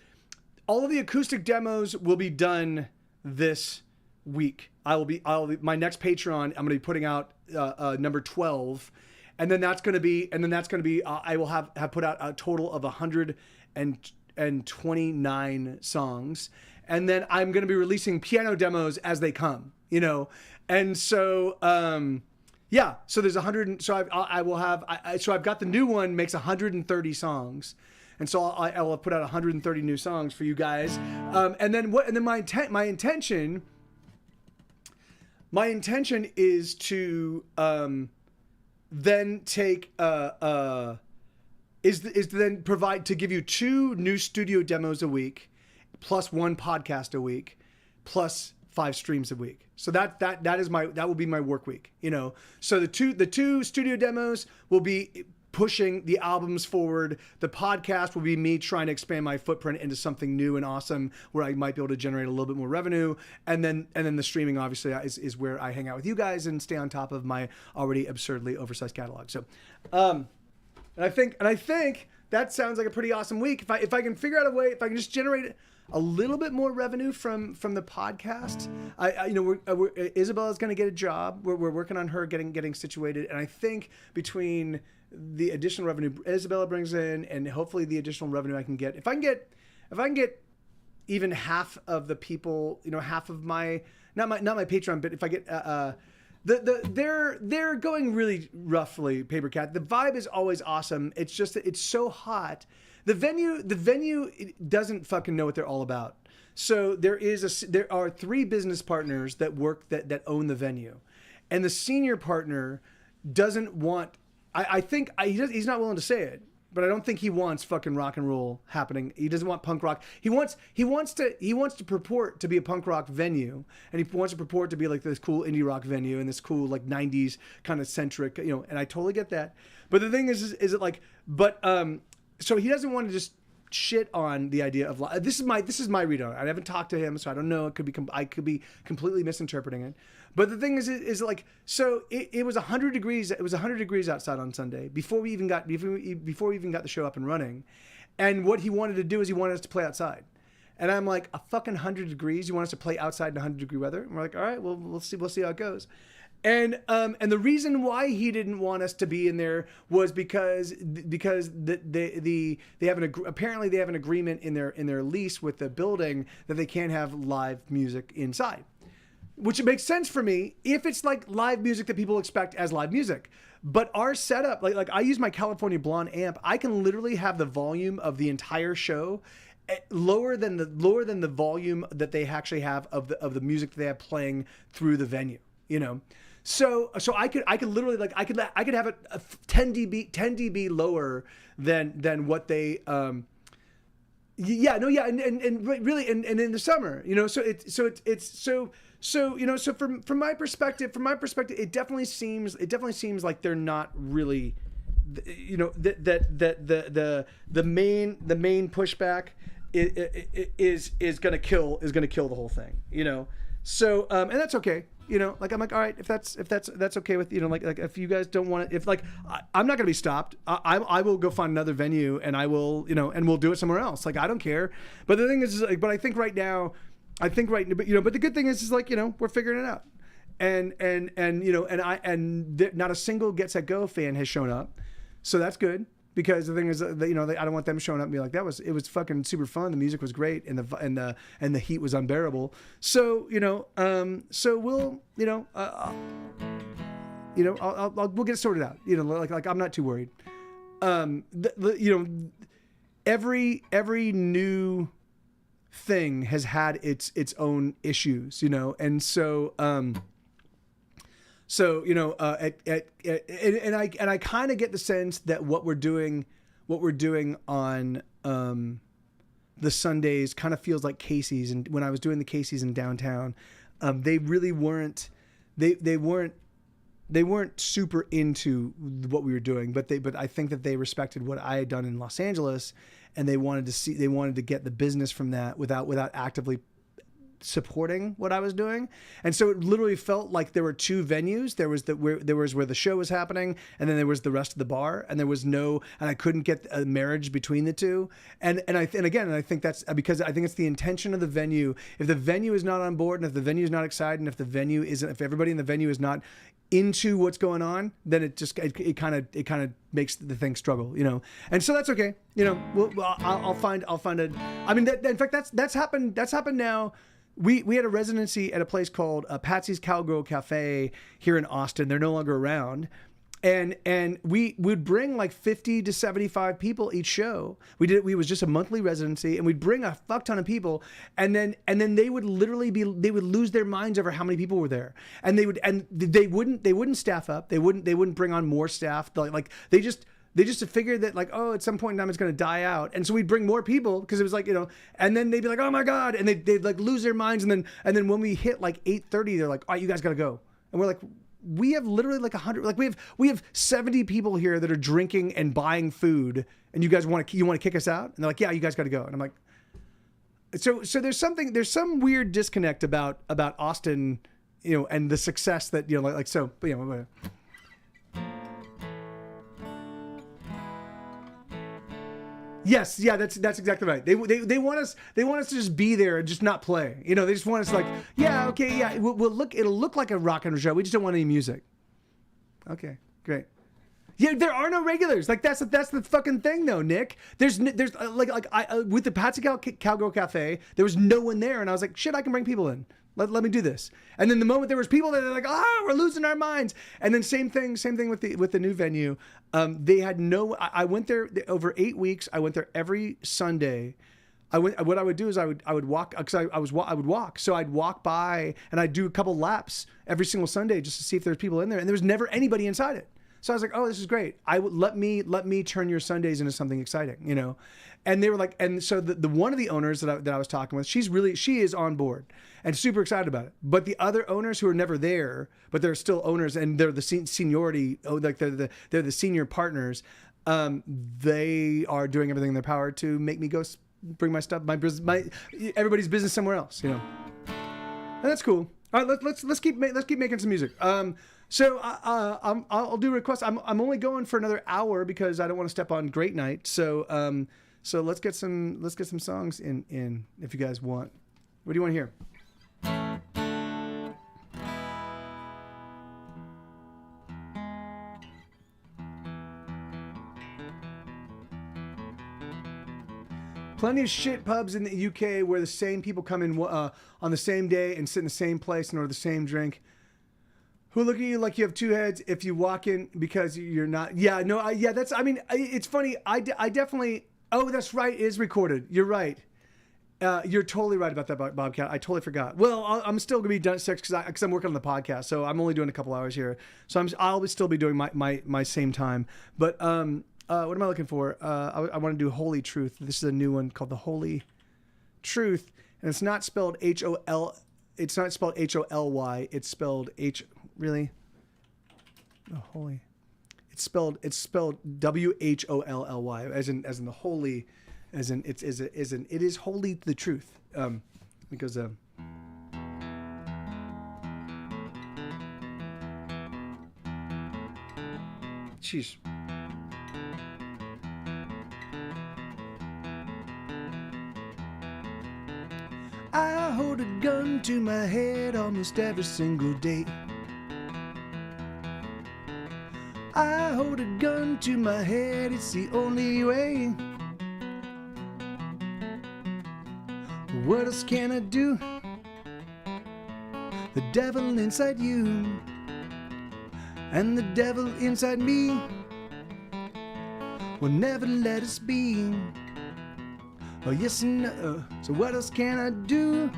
all of the acoustic demos will be done this week. I'll be my next Patreon. I'm going to be putting out number 12, and then that's going to be I will have put out a total of 129 songs, and then I'm going to be releasing piano demos as they come. And so yeah, so there's 100. So I've got the new one makes 130 songs, and so I will put out 130 new songs for you guys. And then my intention is to then take is to then provide to give you 2 new studio demos a week, plus 1 podcast a week, plus 5 streams a week. So that will be my work week, So the two studio demos will be pushing the albums forward. The podcast will be me trying to expand my footprint into something new and awesome where I might be able to generate a little bit more revenue. And then the streaming obviously is where I hang out with you guys and stay on top of my already absurdly oversized catalog. So and I think that sounds like a pretty awesome week. If I can figure out a way, if I can just generate a little bit more revenue from the podcast. Isabella's going to get a job. We're working on her getting situated, and I think between the additional revenue Isabella brings in and hopefully the additional revenue I can get, if I can get even half of the people, half of my not my Patreon, but if I get they're going really roughly, Paper Cat. The vibe is always awesome. It's just that it's so hot. The venue doesn't fucking know what they're all about. So there are 3 business partners that own the venue, and the senior partner doesn't want. I think he's not willing to say it, don't think he wants fucking rock and roll happening. He doesn't want punk rock. He wants to purport to be a punk rock venue, and he wants to purport to be like this cool indie rock venue and this cool like 90s kind of centric, you know, and I totally get that. But the thing is it like, but so he doesn't want to just shit on the idea of live. This is my read on it. I haven't talked to him, so I don't know. I could be completely misinterpreting it. But the thing is like, so it was 100 degrees. It was 100 degrees outside on Sunday before we even got the show up and running. And what he wanted to do is he wanted us to play outside. And I'm like, a fucking 100 degrees? You want us to play outside in 100 degree weather? And we're like, all right, well, we'll see how it goes. And the reason why he didn't want us to be in there was because they have apparently they have an agreement in their lease with the building that they can't have live music inside, which makes sense for me if it's like live music that people expect as live music. But our setup, like I use my California Blonde amp, I can literally have the volume of the entire show lower than the volume that they actually have of the music that they have playing through the venue, you know. So I could literally like I could have it 10 dB lower than what they and really and in the summer, you know, so you know, so from my perspective it definitely seems like they're not really, you know, that the main pushback is gonna kill the whole thing, you know. So and that's okay. You know, like I'm like, all right, if that's okay with, you know, like if you guys don't want it, if like I'm not gonna be stopped, I will go find another venue and I will, you know, and we'll do it somewhere else. Like I don't care. But the thing is like, but I think right now, but the good thing is like, you know, we're figuring it out, and you know, and not a single Get Set Go fan has shown up, so that's good. Because the thing is, you know, I don't want them showing up and be like, it was fucking super fun. The music was great, and the heat was unbearable. So you know, so we'll, you know, we'll get it sorted out. You know, like I'm not too worried. You know, every new thing has had its own issues. You know, and so. So, you know, and I kind of get the sense that what we're doing on the Sundays kind of feels like Casey's. And when I was doing the Casey's in downtown, they really weren't, they weren't super into what we were doing, but I think that they respected what I had done in Los Angeles, and they wanted to get the business from that without actively supporting what I was doing. And so it literally felt like there were two venues. There was where the show was happening, and then there was the rest of the bar, and and I couldn't get a marriage between the two. And I think that's because I think it's the intention of the venue. If the venue is not on board, and if the venue is not excited, and if everybody in the venue is not into what's going on, then it kind of makes the thing struggle, you know. And so that's okay, you know. I'll find a. I mean, in fact, that's happened now. We had a residency at a place called Patsy's Cowgirl Cafe here in Austin. They're no longer around. And we would bring like 50 to 75 people each show. We was just a monthly residency, and we'd bring a fuck ton of people, and then they would literally they would lose their minds over how many people were there. And they wouldn't staff up. They wouldn't bring on more staff. They just figured that like, oh, at some point in time it's going to die out. And so we'd bring more people because it was like, you know, and then they'd be like, oh my God. And they'd like lose their minds. And then when we hit like 8:30, they're like, all right, you guys got to go. And we're like, we have literally like 100, like we have 70 people here that are drinking and buying food. And you guys want to kick us out? And they're like, yeah, you guys got to go. And I'm like, so there's some weird disconnect about Austin, you know, and the success that, you know, like so, but you know, yes, yeah, that's exactly right. They want us to just be there and just not play. You know, they just want us to like, yeah, okay, yeah, it'll look like a rock and roll show. We just don't want any music. Okay, great. Yeah, there are no regulars. Like that's the fucking thing though, Nick. There's with the Patsy Cowgirl Cafe, there was no one there, and I was like, shit, I can bring people in. Let me do this. And then the moment there was people that are like, we're losing our minds. And then same thing with the new venue. They had I went there over 8 weeks. I went there every Sunday. What I would do is I would walk, because I would walk. So I'd walk by and I'd do a couple laps every single Sunday just to see if there's people in there. And there was never anybody inside it. So I was like, oh, this is great. Let me turn your Sundays into something exciting, you know? And they were like, and so the one of the owners that I was talking with, she is on board and super excited about it. But the other owners who are never there, but they're still owners and they're the seniority, like they're the senior partners. They are doing everything in their power to make me go bring my stuff, my everybody's business somewhere else, you know. And that's cool. All right, let's keep making some music. So I'll do requests. I'm only going for another hour because I don't want to step on Great Night. So so let's get some songs in if you guys want. What do you want to hear? Plenty of shit pubs in the UK where the same people come in on the same day and sit in the same place and order the same drink. Who look at you like you have two heads if you walk in because you're not. Yeah, no, it's funny. I definitely, oh, that's right, it is recorded. You're right. You're totally right about that, Bobcat. I totally forgot. Well, I'm still going to be done at 6 because I'm working on the podcast, so I'm only doing a couple hours here. So I'll still be doing my same time. But what am I looking for? I want to do Holy Truth. This is a new one called The Holy Truth, and it's not spelled H-O-L. It's not spelled H-O-L-Y. It's spelled H. Really? The Holy. It's spelled W-H-O-L-L-Y, as in the holy, as in it is holy the truth. Because sheesh. I hold a gun to my head almost every single day. I hold a gun to my head, it's the only way. What else can I do? The devil inside you and the devil inside me will never let us be. Oh yes and no, so what else can I do?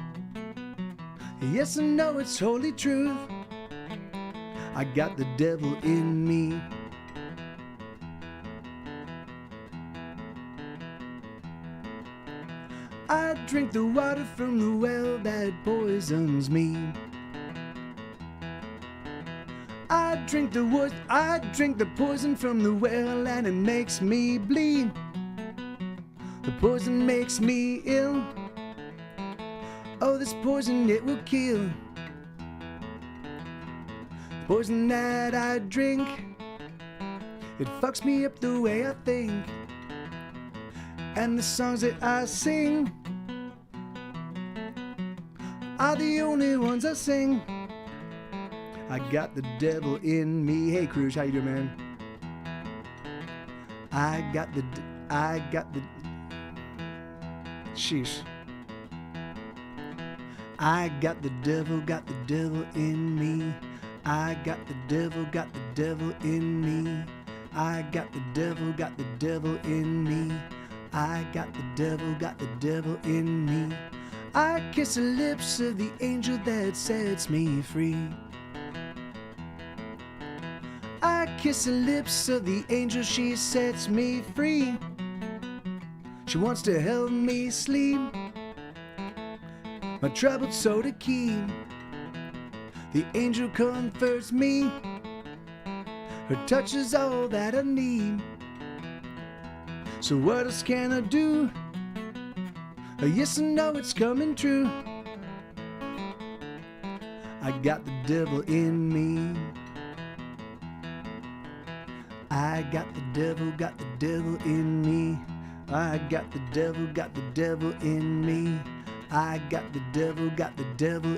Yes and no, it's holy truth. I got the devil in me. I drink the water from the well that poisons me. I drink the poison from the well and it makes me bleed. The poison makes me ill. Oh, this poison, it will kill. The poison that I drink, it fucks me up the way I think. And the songs that I sing are the only ones I sing. I got the devil in me. Hey, Cruz, how you doing, man? I got the sheesh. I got the devil in me. I got the devil in me. I got the devil in me. I got the devil in me. I kiss the lips of the angel that sets me free. I kiss the lips of the angel, she sets me free. She wants to help me sleep my troubled soul to keep. The angel comforts me. Her touch is all that I need. So what else can I do? Yes and no, it's coming true. I got the devil in me. I got the devil in me. I got the devil in me. I got the devil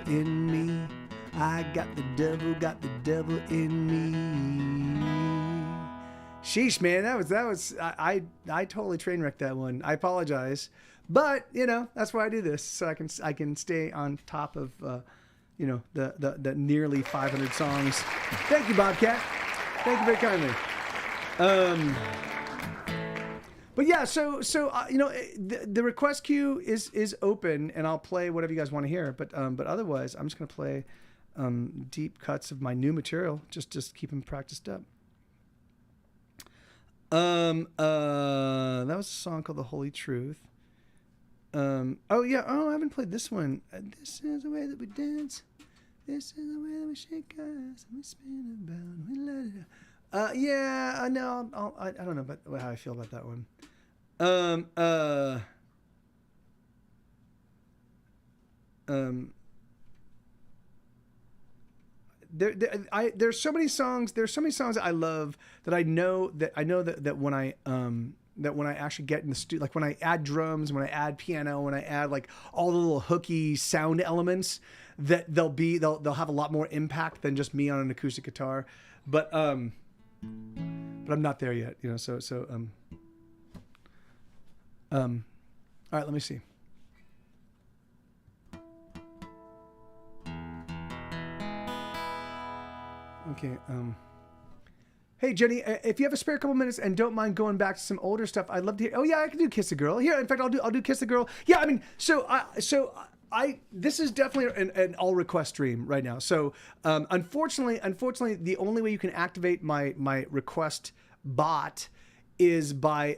in me. I got the devil in me. Sheesh, man, that was I totally train wrecked that one. I apologize, but you know that's why I do this, so I can stay on top of you know the nearly 500 songs. Thank you, Bobcat. Thank you very kindly. But yeah, so you know the request queue is open, and I'll play whatever you guys want to hear. But otherwise, I'm just gonna play deep cuts of my new material, just keep them practiced up. That was a song called The Holy Truth. Oh yeah, I haven't played this one. This is the way that we dance. This is the way that we shake our ass and we spin about, we let it out. Yeah, no, I don't know about how I feel about that one. There's so many songs. There's so many songs that I love that I know that when I actually get in the studio, like when I add drums, when I add piano, when I add like all the little hooky sound elements, that they'll have a lot more impact than just me on an acoustic guitar. But I'm not there yet, you know. So all right, let me see. Okay. Hey Jenny, if you have a spare couple minutes and don't mind going back to some older stuff, I'd love to hear. Oh yeah, I can do Kiss a Girl. Here, in fact, I'll do Kiss a Girl. Yeah, I mean, this is definitely an all request stream right now. So unfortunately, the only way you can activate my request bot is by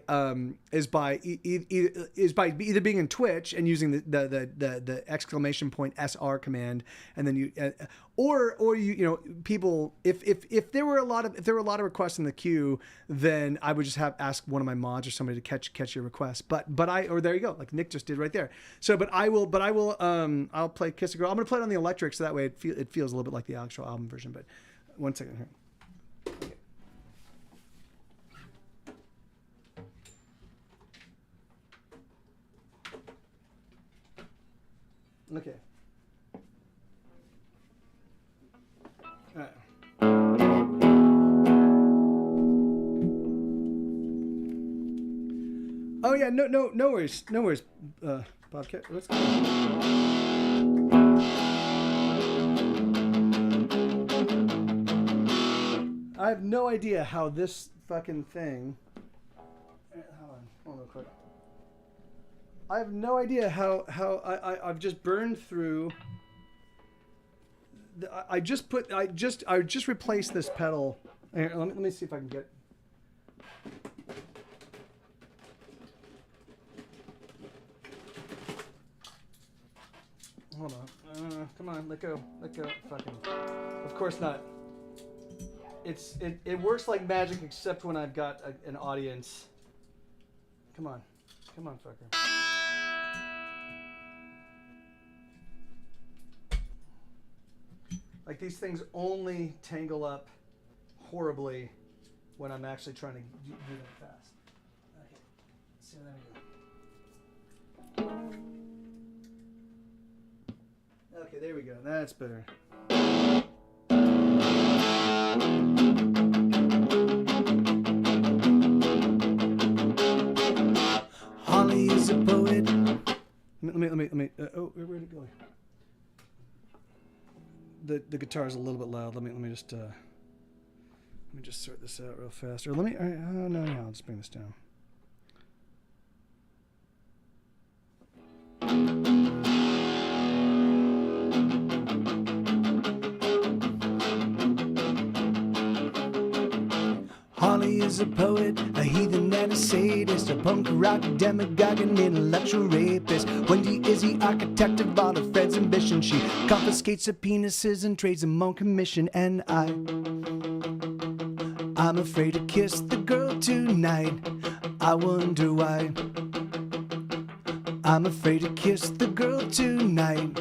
either being in Twitch and using the exclamation point SR command, and then you or you know, people, if there were a lot of requests in the queue, then I would just ask one of my mods or somebody to catch your request. But there you go, like Nick just did right there. So I'll play Kiss a Girl. I'm gonna play it on the electric, so that way it feels a little bit like the actual album version. But one second here. Okay. All right. Oh yeah, no worries, Bobcat. Let's go. I have no idea how this fucking thing. Hold on real quick. I have no idea how I've just burned through. I just replaced this pedal. Here, let me see if I can get. Hold on. Come on, let go. Fucking. Of course not. It works like magic, except when I've got an audience. Come on, fucker. Like, these things only tangle up horribly when I'm actually trying to do them fast. Okay, so there we go. Okay, there we go. That's better. Holly is a poet. Let me. Oh, where'd it go? The guitar is a little bit loud. Let me just sort this out real fast. Or I'll just bring this down. Holly is a poet, a heathen and a sadist, a punk rock demagogue, an intellectual rapist. Wendy is the architect of all of Fred's ambition. She confiscates her penises and trades them on commission. And I'm afraid to kiss the girl tonight. I wonder why. I'm afraid to kiss the girl tonight.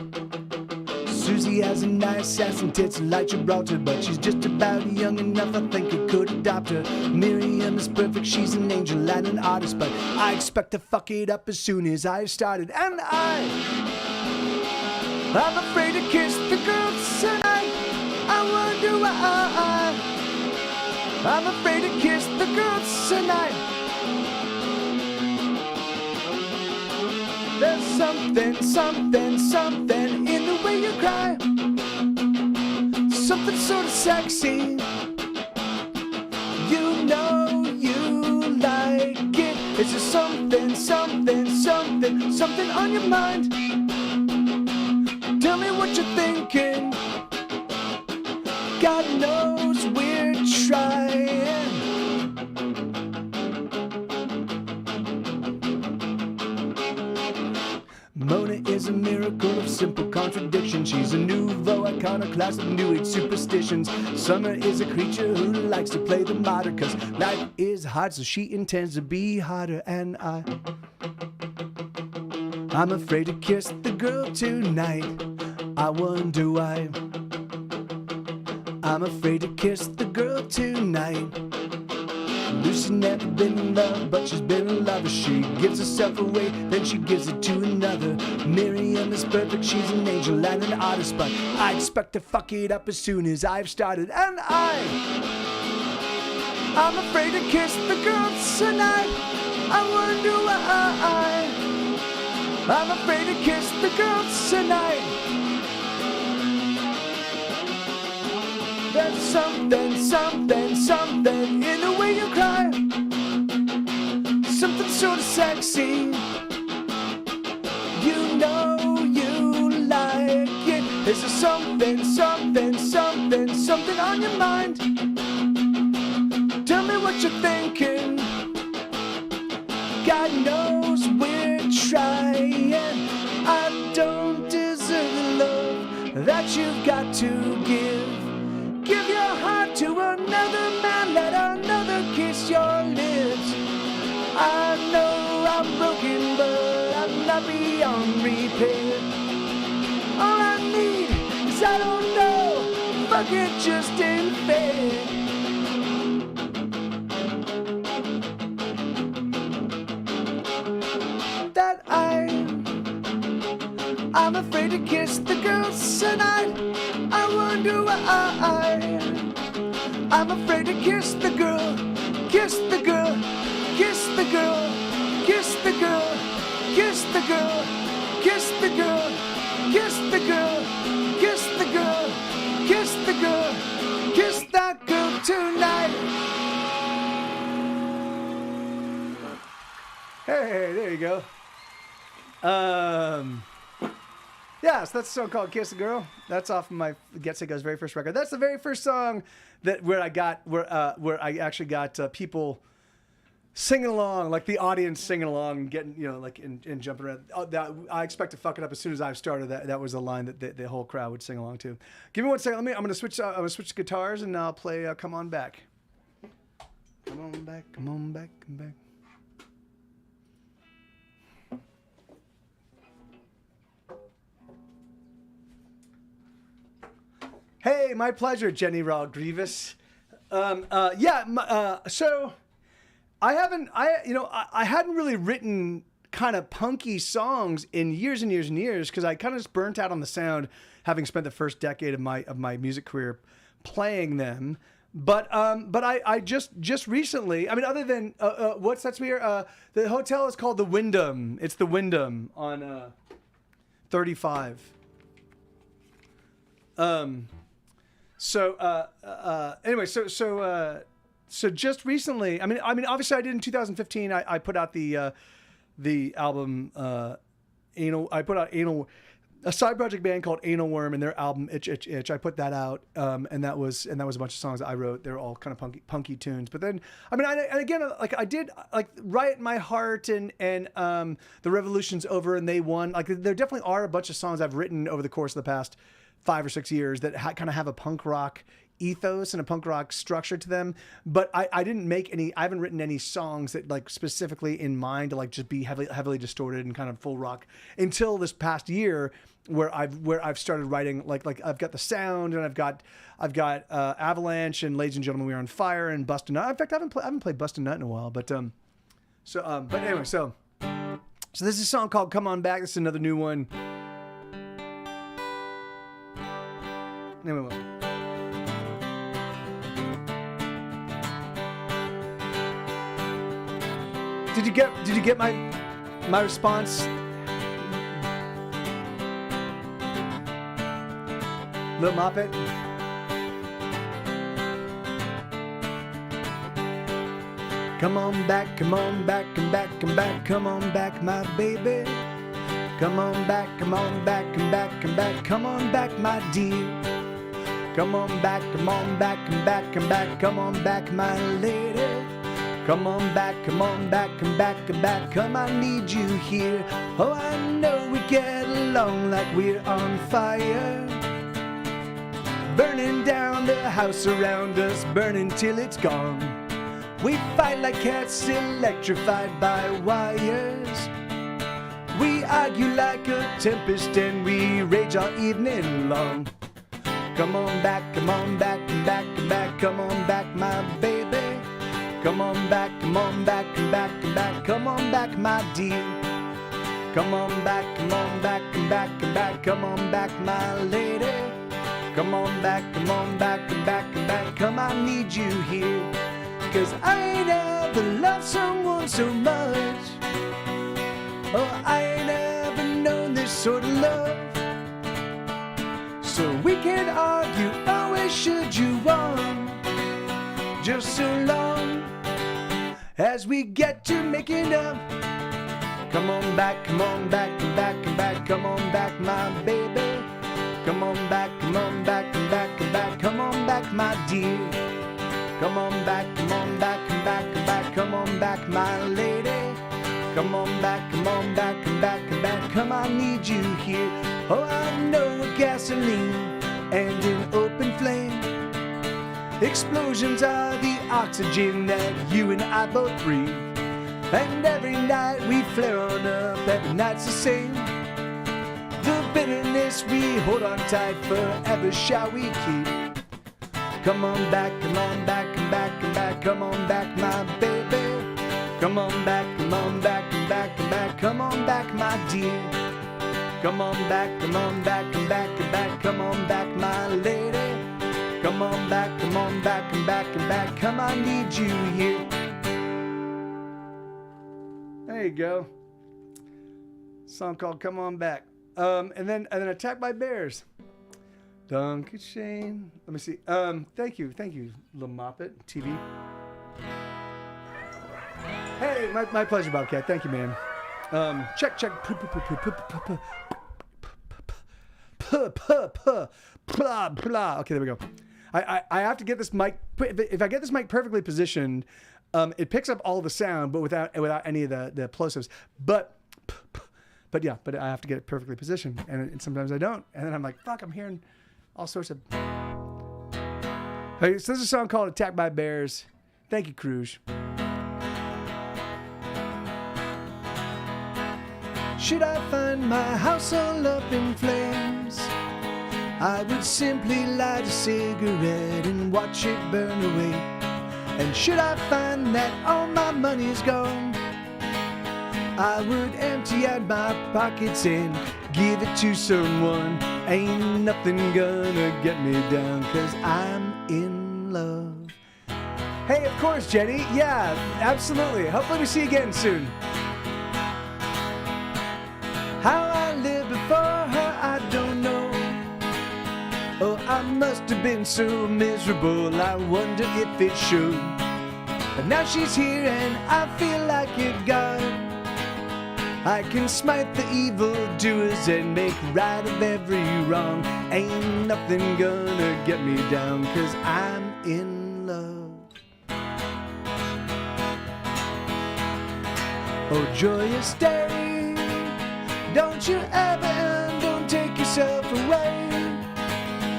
Susie has a nice ass and tits like Gibraltar, but she's just about young enough, I think I could adopt her. Miriam is perfect, she's an angel and an artist, but I expect to fuck it up as soon as I started. And I'm afraid to kiss the girl tonight. I wonder why. I'm afraid to kiss the girl tonight. There's something in the way you cry. Something sort of sexy. You know you like it. It's just something on your mind. Tell me what you're thinking. God knows we're trying. miracle of simple contradiction. She's a nouveau iconoclast of new age superstitions. Summer is a creature who likes to play the martyr, cause life is hard, so she intends to be harder. And I'm afraid to kiss the girl tonight. I wonder why. I'm afraid to kiss the girl tonight. Lucy's never been in love, but she's been a lover. She gives herself away, then she gives it to another. Miriam is perfect, she's an angel and an artist, but I expect to fuck it up as soon as I've started. And I'm afraid to kiss the girl tonight. I wonder why. I'm afraid to kiss the girl tonight. There's something, something, something in the way you cry. Something sort of sexy. You know you like it. Is there something, something, something, something on your mind? Tell me what you're thinking. God knows we're trying. I don't deserve the love that you've got to give. Give your heart to another man, let another kiss your lips. I know I'm broken, but I'm not beyond repair. All I need is I don't know, fuck it just ain't fair. That I'm afraid to kiss the girl tonight. I wonder why. I'm afraid to kiss the girl, kiss the girl, kiss the girl, kiss the girl, kiss the girl, kiss the girl, kiss the girl, kiss the girl, kiss the girl, kiss that girl tonight. Hey, there you go. Yeah, so that's a song called "Kiss the Girl." That's off of my Get Sicko's very first record. That's the very first song where I actually got people singing along, like the audience singing along, and getting and jumping around. I expect to fuck it up as soon as I've started. That was a line that the whole crowd would sing along to. Give me 1 second. I'm gonna switch. I'm gonna switch guitars and I'll play "Come On Back." Come on back. Come on back. Come back. Hey, my pleasure, Jenny Raw Grievous. So I hadn't really written kind of punky songs in years and years and years because I kind of just burnt out on the sound, having spent the first decade of my music career playing them. But I just recently, I mean, other than what's that's weird. The hotel is called the Wyndham. It's the Wyndham on 35. Anyway, so just recently, I mean, obviously I did in 2015, I put out the album, Anal, I put out Anal, a side project band called Anal Worm and their album Itch, Itch, Itch. I put that out. And that was a bunch of songs that I wrote. They're all kind of punky tunes. But then, I mean, and again, like I did like Riot My Heart and The Revolution's Over and They Won. Like there definitely are a bunch of songs I've written over the course of the past 5 or 6 years that kind of have a punk rock ethos and a punk rock structure to them, but I didn't make any. I haven't written any songs that like specifically in mind to like just be heavily distorted and kind of full rock until this past year, where I've started writing like I've got the sound and I've got Avalanche and Ladies and Gentlemen We Are on Fire and Bust a Nut. In fact, I haven't played Bust a Nut in a while, but anyway, so this is a song called Come On Back. This is another new one. Anyway. Did you get my response? Lil Moppet? Come on back, come on back, come back, come back, come on back, my baby. Come on back, come on back, come back, come back, come on back, my dear. Come on back, come on back, come back, come back, come on back, my lady. Come on back, come on back, come back, come back, come, I need you here. Oh, I know we get along. along like we're on fire. Burning down the house around us, burning till it's gone. We fight like cats electrified by wires. We argue like a tempest and we rage all evening long. Come on back, come on back, and back, and back, come on back, my baby. Come on back, come on back, and back, and back, come on back, my dear. Come on back, come on back, and back, and back, come on back, my lady. Come on back, come on back, and back, and back, come, I need you here. 'Cause I ain't ever loved someone so much. Oh, I ain't ever known this sort of love. So we can argue always should you want, just so long as we get to making up. Come on back, come on back, and back, and back, come on back, my baby. Come on back, come on back, and back, and back, come on back, my dear. Come on back, come on back, and back, and back, come on back, my lady. Come on back, come on back, and back, and back, come, I need you here. Oh, I know gasoline and an open flame. Explosions are the oxygen that you and I both breathe. And every night we flare on up, every night's the same. The bitterness we hold on tight forever shall we keep. Come on back, come on back, and back, and back, come on back, my baby. Come on back, come on back, and back, and back, come on back, my dear. Come on back, come on back, and back, and back, come on back, my lady. Come on back, come on back, and back, and back, come, I need you here. There you go. Song called Come On Back. And then Attacked by Bears. Donkey Shane. Let me see. Thank you, Little Moppet TV. Hey, my pleasure, Bobcat. Thank you, man. Check. Okay, there we go. I have to get this mic. If I get this mic perfectly positioned, it picks up all the sound, but without any of the plosives. But I have to get it perfectly positioned, and sometimes I don't. And then I'm like, fuck, I'm hearing all sorts of. Okay, so this is a song called "Attacked by Bears." Thank you, Cruz. Should I find my house all up in flames, I would simply light a cigarette and watch it burn away. And should I find that all my money's gone, I would empty out my pockets and give it to someone. Ain't nothing gonna get me down, 'cause I'm in love. Hey, of course, Jenny. Yeah, absolutely. Hopefully we see you again soon. How I lived before her, I don't know. Oh, I must have been so miserable, I wonder if it showed. But now she's here and I feel like a god. I can smite the evildoers and make right of every wrong. Ain't nothing gonna get me down, 'cause I'm in love. Oh, joyous day, don't you ever and don't take yourself away.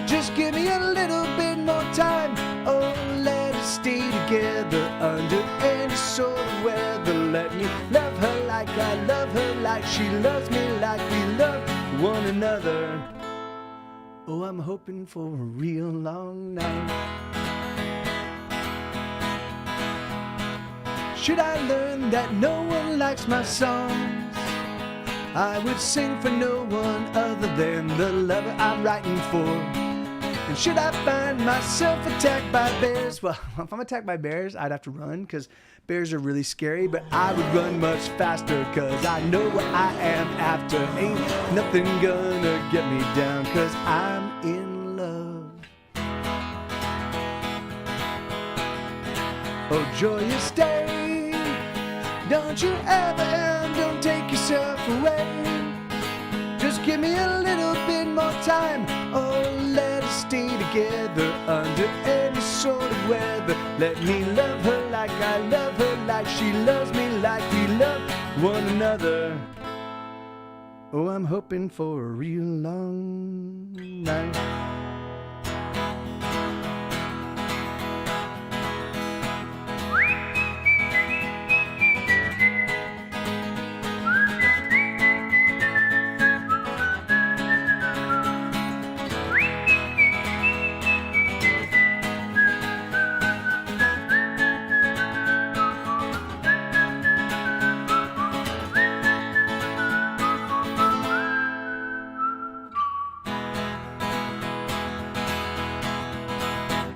Just give me a little bit more time. Oh, let us stay together under any sort of weather. Let me love her like I love her, like she loves me, like we love one another. Oh, I'm hoping for a real long night. Should I learn that no one likes my songs, I would sing for no one other than the lover I'm writing for. And should I find myself attacked by bears, well, if I'm attacked by bears, I'd have to run, because bears are really scary, but I would run much faster, 'cause I know what I am after. Ain't nothing gonna get me down, 'cause I'm in love. Oh, joyous day, don't you ever and don't take yourself away. Just give me a little bit more time. Oh, let us stay together under any sort of weather. Let me love her like I love her, like she loves me, like we love one another. Oh, I'm hoping for a real long night.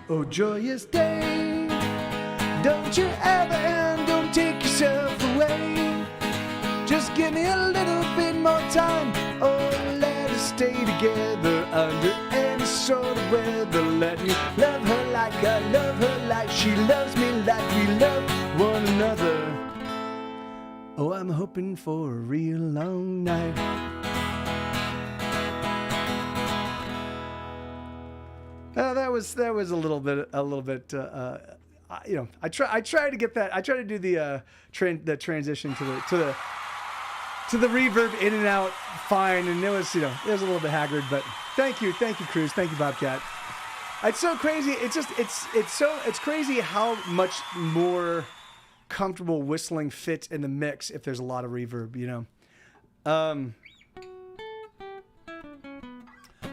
Oh, joyous day, don't you ever end, don't take yourself away. Just give me a little bit more time, oh, let us stay together under any sort of weather. Let me love her like I love her, like she loves me, like we love one another. Oh, I'm hoping for a real long night. That was a little bit. You know, I try to get that. I try to do the transition to the reverb in and out fine, and it was a little bit haggard, but thank you, Cruz, thank you, Bobcat. It's so crazy. It's crazy how much more comfortable whistling fits in the mix if there's a lot of reverb. You know.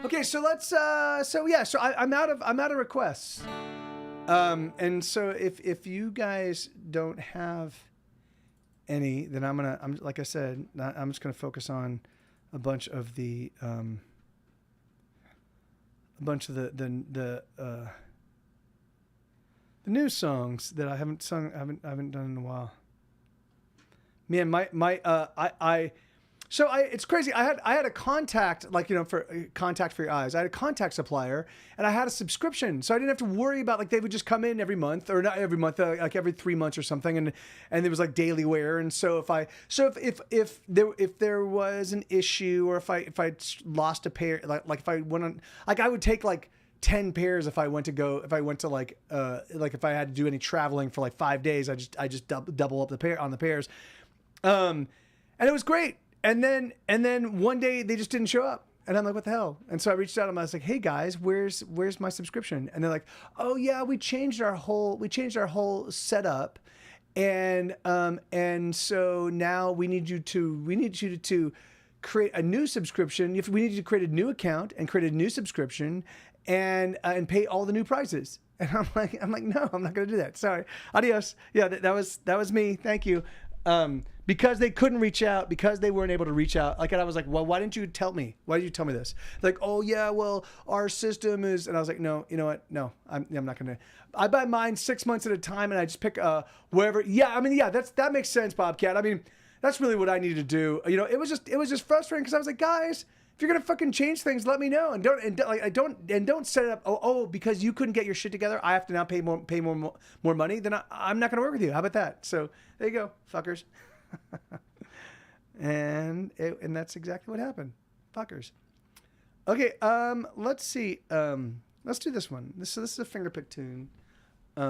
Okay, so let's. So I'm out of requests. And so if you guys don't have any, then I'm like I said, I'm just gonna focus on a bunch of the new songs that I haven't sung, I haven't done in a while. Man, it's crazy. I had a contact, like, you know, for Contact for Your Eyes. I had a contact supplier, and I had a subscription, so I didn't have to worry about, like, they would just come in every month, or not every month, like every 3 months or something, and there was like daily wear. And so if there was an issue, or if I lost a pair, like if I went on, like, I would take like 10 pairs if I went to like if I had to do any traveling for like 5 days, I just double up the pairs, and it was great. And then one day they just didn't show up, and I'm like, what the hell? And so I reached out and I was like, hey guys, where's my subscription? And they're like, oh yeah, we changed our whole setup, and so now we need you to create a new subscription. We need you to create a new account and create a new subscription, and pay all the new prices. And I'm like, no, I'm not gonna do that. Sorry, adios. Yeah, that was me. Thank you. Because they couldn't reach out, because they weren't able to reach out. Like, and I was like, well, why didn't you tell me? Why did you tell me this? Like, oh yeah, well, our system is, and I was like, no, you know what? No, I'm not gonna. I buy mine 6 months at a time, and I just pick wherever. Yeah, I mean, yeah, that makes sense, Bobcat. I mean, that's really what I needed to do. You know, it was just frustrating, because I was like, guys, if you're gonna fucking change things, let me know, and don't set it up. Oh, because you couldn't get your shit together, I have to now pay more money. Then I'm not gonna work with you. How about that? So there you go, fuckers. and that's exactly what happened, fuckers. Okay, let's see. Let's do this one. This is a fingerpick tune. I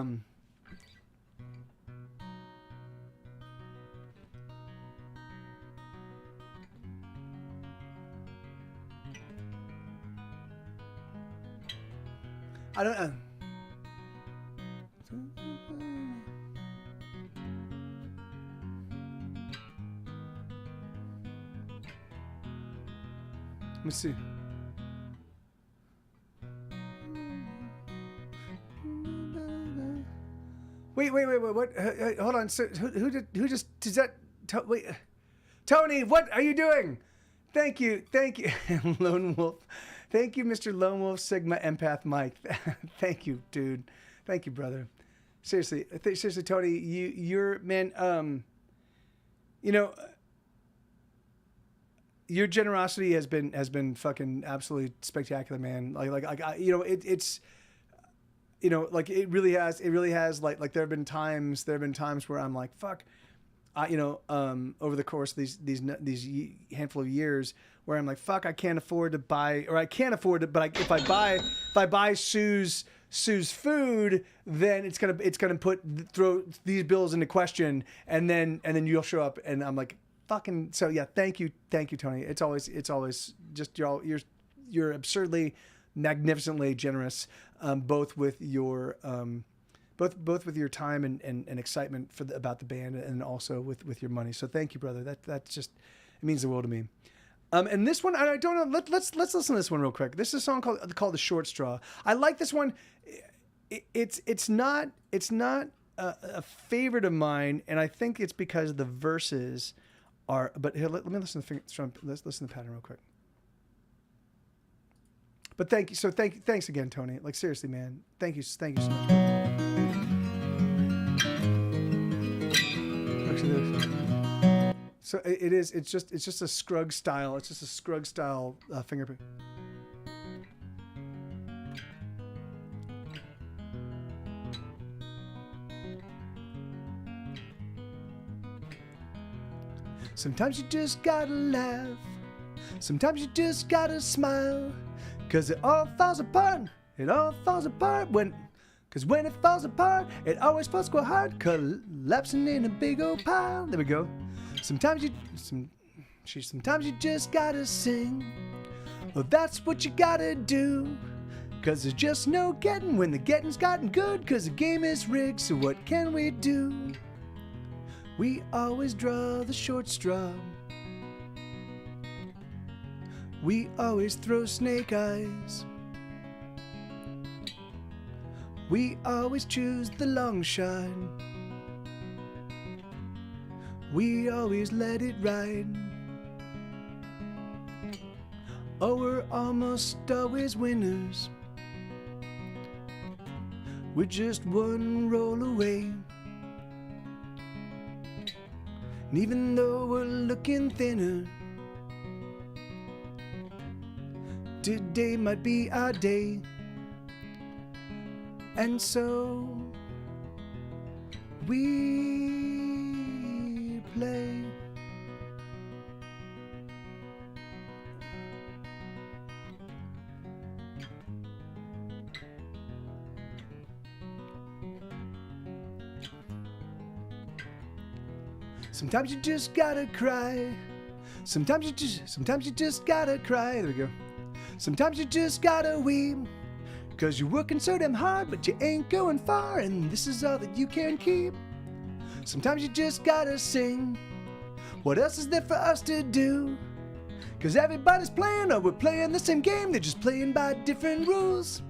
don't know. Let me see. Wait. What? Hold on. So who just does that? Wait, Tony, what are you doing? Thank you, Lone Wolf. Thank you, Mr. Lone Wolf Sigma Empath Mike. Thank you, dude. Thank you, brother. Seriously, Tony, you're man. You know, your generosity has been fucking absolutely spectacular, man. You know, it's, you know, like it really has like there have been times where I'm like, fuck, you know, over the course of these handful of years, where I'm like, fuck, I can't afford to buy, or I can't afford it, but if I buy Sue's food, then it's gonna throw these bills into question, and then you'll show up, and I'm like, fucking so yeah. Thank you, Tony. It's always just you're absurdly, magnificently generous, both with your both with your time and excitement about the band, and also with your money. So thank you, brother. That's just, it means the world to me. And this one, I don't know. Let's listen to this one real quick. This is a song called "The Short Straw." I like this one. It's not a favorite of mine, and I think it's because the verses are. But here, let me listen to let's listen to the pattern real quick. But thank you. So thanks again, Tony. Like seriously, man. Thank you so much. Actually, so it is. It's just a Scruggs style. It's just a Scruggs style fingerprint. Sometimes you just gotta laugh. Sometimes you just gotta smile. 'Cause it all falls apart. It all falls apart Cause when it falls apart, it always falls quite hard, collapsing in a big old pile. There we go. Sometimes you just gotta sing. Well, that's what you gotta do. 'Cause there's just no getting when the getting's gotten good. 'Cause the game is rigged, so what can we do? We always draw the short straw. We always throw snake eyes. We always choose the long shot. We always let it ride. Oh, we're almost always winners. We're just one roll away. And even though we're looking thinner, today might be our day. And so we play. Sometimes you just gotta cry. Sometimes you just gotta cry. There we go. Sometimes you just gotta weep. 'Cause you're working so damn hard, but you ain't going far, and this is all that you can keep. Sometimes you just gotta sing. What else is there for us to do? 'Cause everybody's playing, or we're playing the same game, they're just playing by different rules.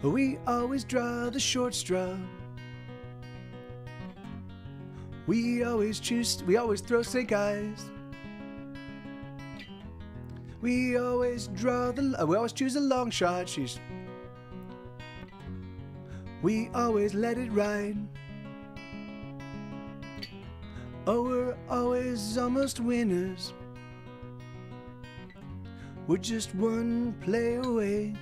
We always draw the short straw. We always throw snake eyes. We always choose a long shot. We always let it ride. Oh, we're always almost winners. We're just one play away.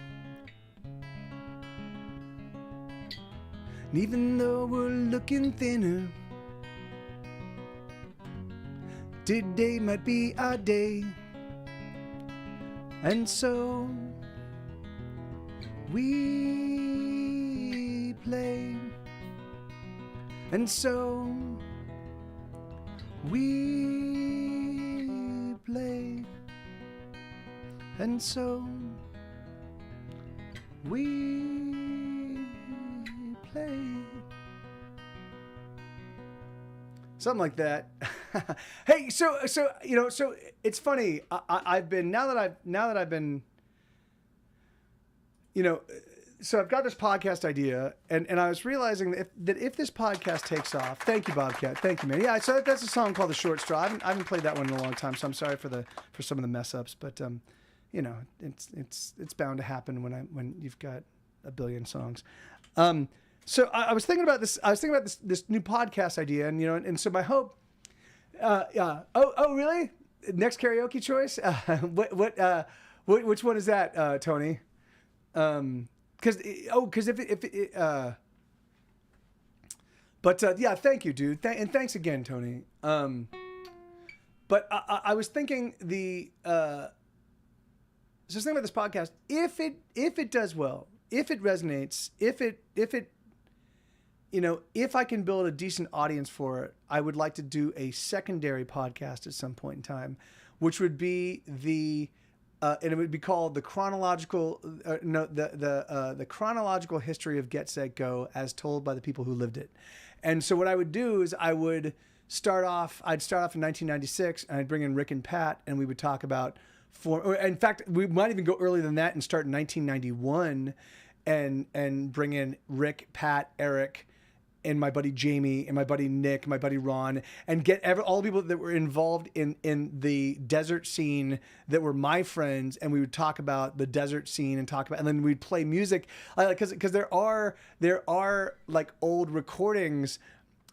And even though we're looking thinner, today might be our day. And so we play. And so we play. And so we play. Something like that. Hey, so it's funny. I've been now that I've been, so I've got this podcast idea, and I was realizing that if this podcast takes off, thank you, Bobcat, thank you, man. Yeah, so that's a song called "The Short Straw." I haven't played that one in a long time, so I'm sorry for some of the mess ups, but it's bound to happen when you've got a billion songs. So I was thinking about this. I was thinking about this new podcast idea, and so my hope. Oh, really? Next karaoke choice? Which one is that, Tony? Because if yeah, thank you, dude. And thanks again, Tony. But I was thinking so I was thinking about this podcast. If it does well, if it resonates, if it if I can build a decent audience for it, I would like to do a secondary podcast at some point in time, which would be and it would be called the chronological history of Get Set Go as told by the people who lived it. And so what I would do is I'd start off in 1996, and I'd bring in Rick and Pat, and we would talk about in fact, we might even go earlier than that and start in 1991 and bring in Rick, Pat, Eric, and my buddy Jamie, and my buddy Nick, my buddy Ron, and get all the people that were involved in the desert scene that were my friends, and we would talk about the desert scene and then we'd play music, because there are like old recordings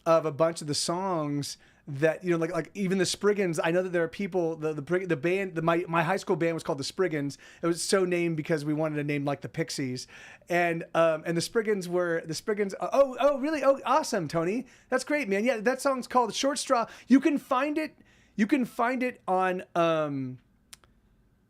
of a bunch of the songs that, like even the Spriggans. I know that there are people, the band, my high school band was called the Spriggans. It was so named because we wanted a name like the Pixies, and the Spriggans were the Spriggans. Oh really? Oh, awesome, Tony. That's great, man. Yeah, that song's called Short Straw. You can find it on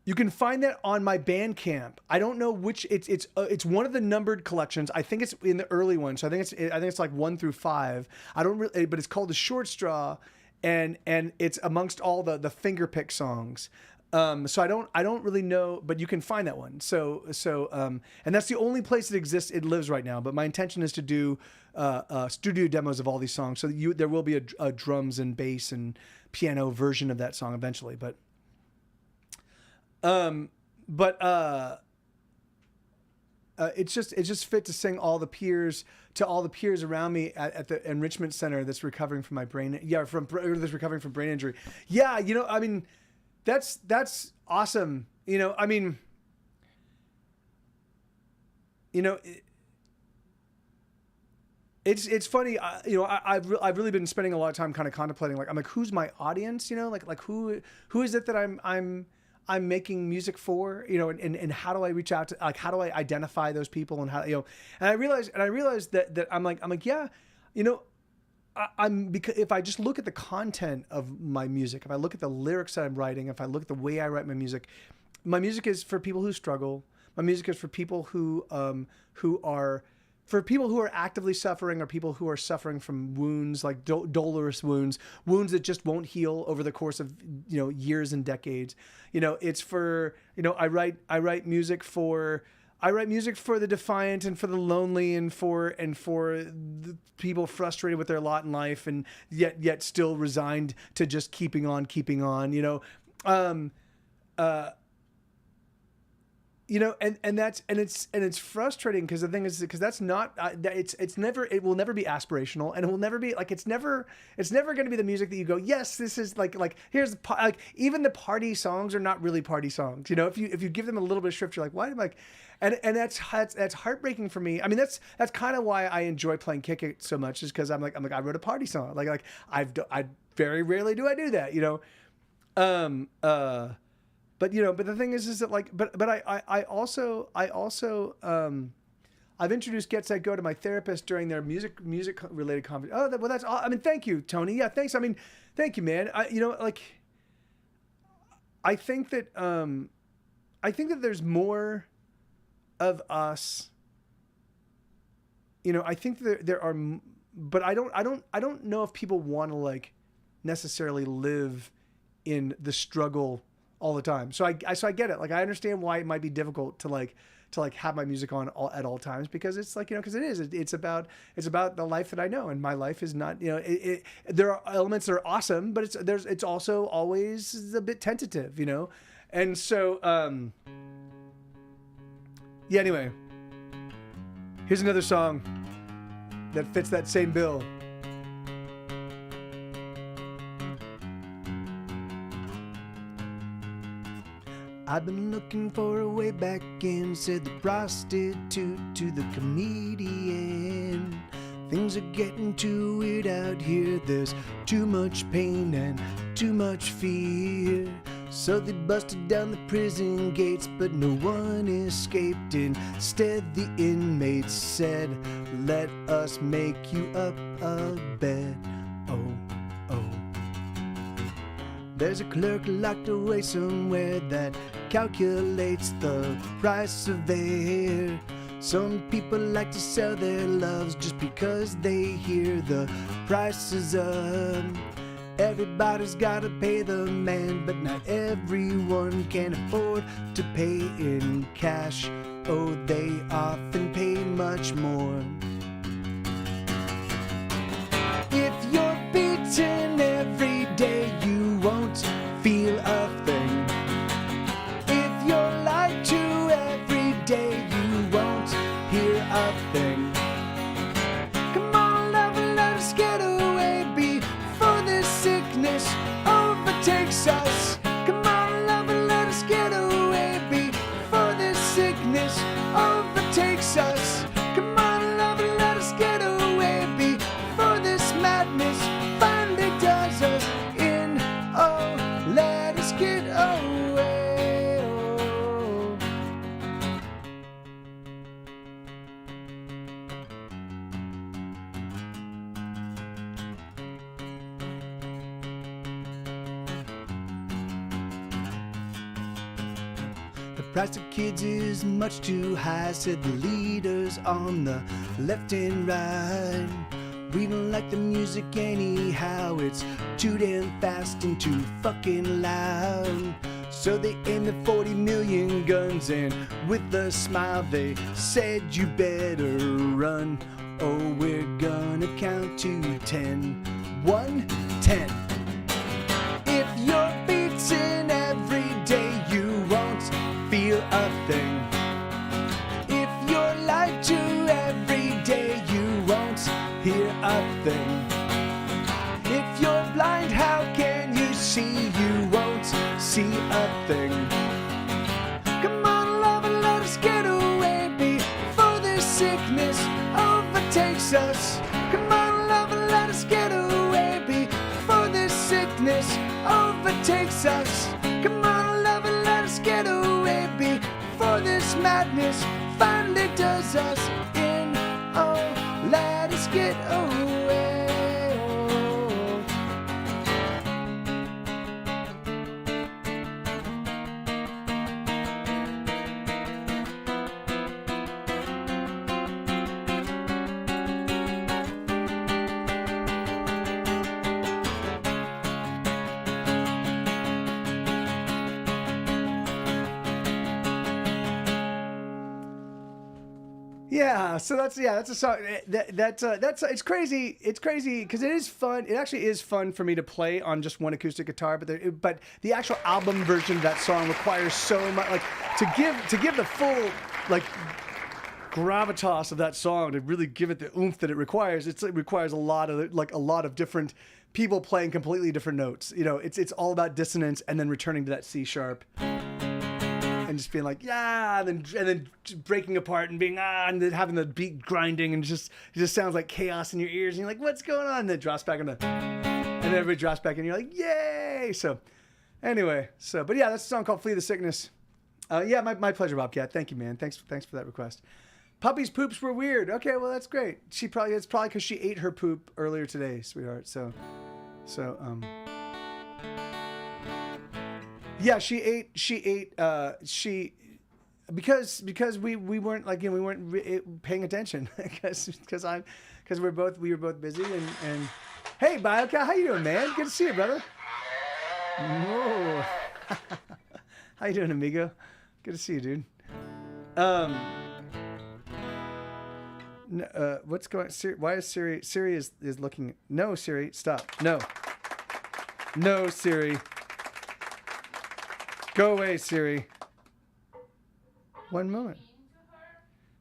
you can find that on my Bandcamp. I don't know which it's one of the numbered collections. I think it's in the early one. So I think it's like 1 through 5. I don't really, but it's called The Short Straw, and it's amongst all the finger pick songs. So I don't really know, but you can find that one. So and that's the only place it lives right now. But my intention is to do studio demos of all these songs. So there will be a drums and bass and piano version of that song eventually. But it's just fit to sing all the peers around me at the enrichment center that's recovering from my brain. Yeah, that's recovering from brain injury. Yeah, I mean, that's awesome. It's funny. I've really been spending a lot of time kind of contemplating, I'm like, who's my audience? Like who is it that I'm making music for, and how do I reach out to, like, how do I identify those people, and how, and I realized that I'm like, yeah, because if I just look at the content of my music, if I look at the lyrics that I'm writing, if I look at the way I write my music is for people who struggle. My music is for people who are actively suffering, or people who are suffering from wounds, like dolorous wounds that just won't heal over the course of years and decades. It's for I write music for the defiant, and for the lonely, and for the people frustrated with their lot in life, and yet still resigned to just keeping on. It's frustrating, because the thing is, because that's not it will never be aspirational, and it will never be like, it's never going to be the music that you go, yes, this is like here's even the party songs are not really party songs. If you give them a little bit of shrift, you're like, why am I? And that's heartbreaking for me. I mean, that's kind of why I enjoy playing Kick It so much, is because I'm like I wrote a party song. Like I very rarely do I do that. But the thing is that I also I've introduced Get Set Go to my therapist during their music related conference. Oh, well, that's all. I mean, thank you, Tony. Yeah, thanks. I mean, thank you, man. I think that there's more of us. I think that there are, but I don't know if people want to necessarily live in the struggle all the time. So I get it. I understand why it might be difficult to have my music on at all times, because it's because it's about the life that I know, and my life is not, there are elements that are awesome, but it's also always a bit tentative, and so yeah. Anyway, here's another song that fits that same bill. I've been looking for a way back in, said the prostitute to the comedian. Things are getting too weird out here, there's too much pain and too much fear. So they busted down the prison gates, but no one escaped. Instead the inmates said, let us make you up a bed. Oh. There's a clerk locked away somewhere that calculates the price of air. Some people like to sell their loves just because they hear the prices up. Everybody's gotta pay the man, but not everyone can afford to pay in cash. Oh, they often pay much more. If you're beaten every day, you won't feel a thing. If you're lied to every day, you won't hear a thing. Come on, love, let us get away before this sickness overtakes us. Come on, love, let us get away before this sickness overtakes us. Come on, love, let us get away before this madness finally does us in. Oh, let us get away. Oh. The price of kids is much too high, said the leaders on the left and right. We don't like the music anyhow, it's too damn fast and too fucking loud. So they aimed the 40 million guns, and with a smile they said you better run. Oh, we're gonna count to 10. 1, 10. If you're beaten every day, you won't feel a thing. If you're lied to every day, you won't hear a thing. If you're blind, how can you see? You won't see a thing. Come on, love, and let us get away before this sickness overtakes us. Come on, love, and let us get away before this sickness overtakes us. Come on, love, and let us get away before this madness finally does us in. Oh, let us get away. Yeah, so that's a song. That's it's crazy. It's crazy because it is fun. It actually is fun for me to play on just one acoustic guitar, but the actual album version of that song requires so much, like to give the full like gravitas of that song, to really give it the oomph that it requires. It requires a lot of different people playing completely different notes. You know, it's all about dissonance and then returning to that C sharp. And just being like, yeah, and then breaking apart and being and then having the beat grinding, and it just sounds like chaos in your ears, and you're like, what's going on? And then it drops back and then everybody drops back, and you're like, yay! So anyway, but yeah, that's a song called "Flee the Sickness." Yeah, my pleasure, Bobcat. Thank you, man. Thanks for that request. Puppy's poops were weird. Okay, well that's great. It's probably because she ate her poop earlier today, sweetheart. So. Yeah, she ate because we weren't like, you know, we weren't paying attention because we were both busy and hey, Biocat, how you doing, man? Good to see you, brother. Whoa. How you doing, amigo? Good to see you, dude. What's going on? Why is Siri is looking? No, Siri, stop. No, Siri. Go away, Siri. One moment.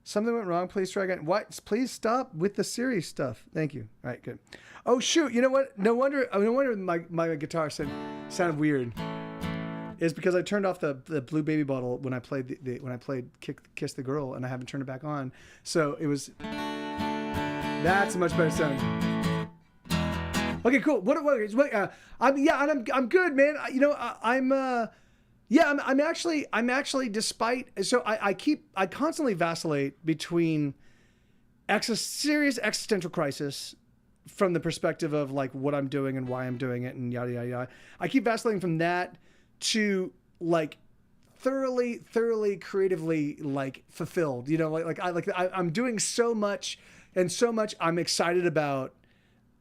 Something went wrong. Please try again. What? Please stop with the Siri stuff. Thank you. All right, good. Oh shoot! You know what? No wonder my guitar sounded weird. It's because I turned off the Blue Baby Bottle when I played Kiss the Girl, and I haven't turned it back on. So it was. That's a much better sound. Okay, cool. I'm good, man. You know, I'm actually, despite, so I constantly vacillate between serious existential crisis from the perspective of like what I'm doing and why I'm doing it and yada, yada, yada. I keep vacillating from that to like thoroughly creatively like fulfilled. You know, I'm doing so much and so much I'm excited about.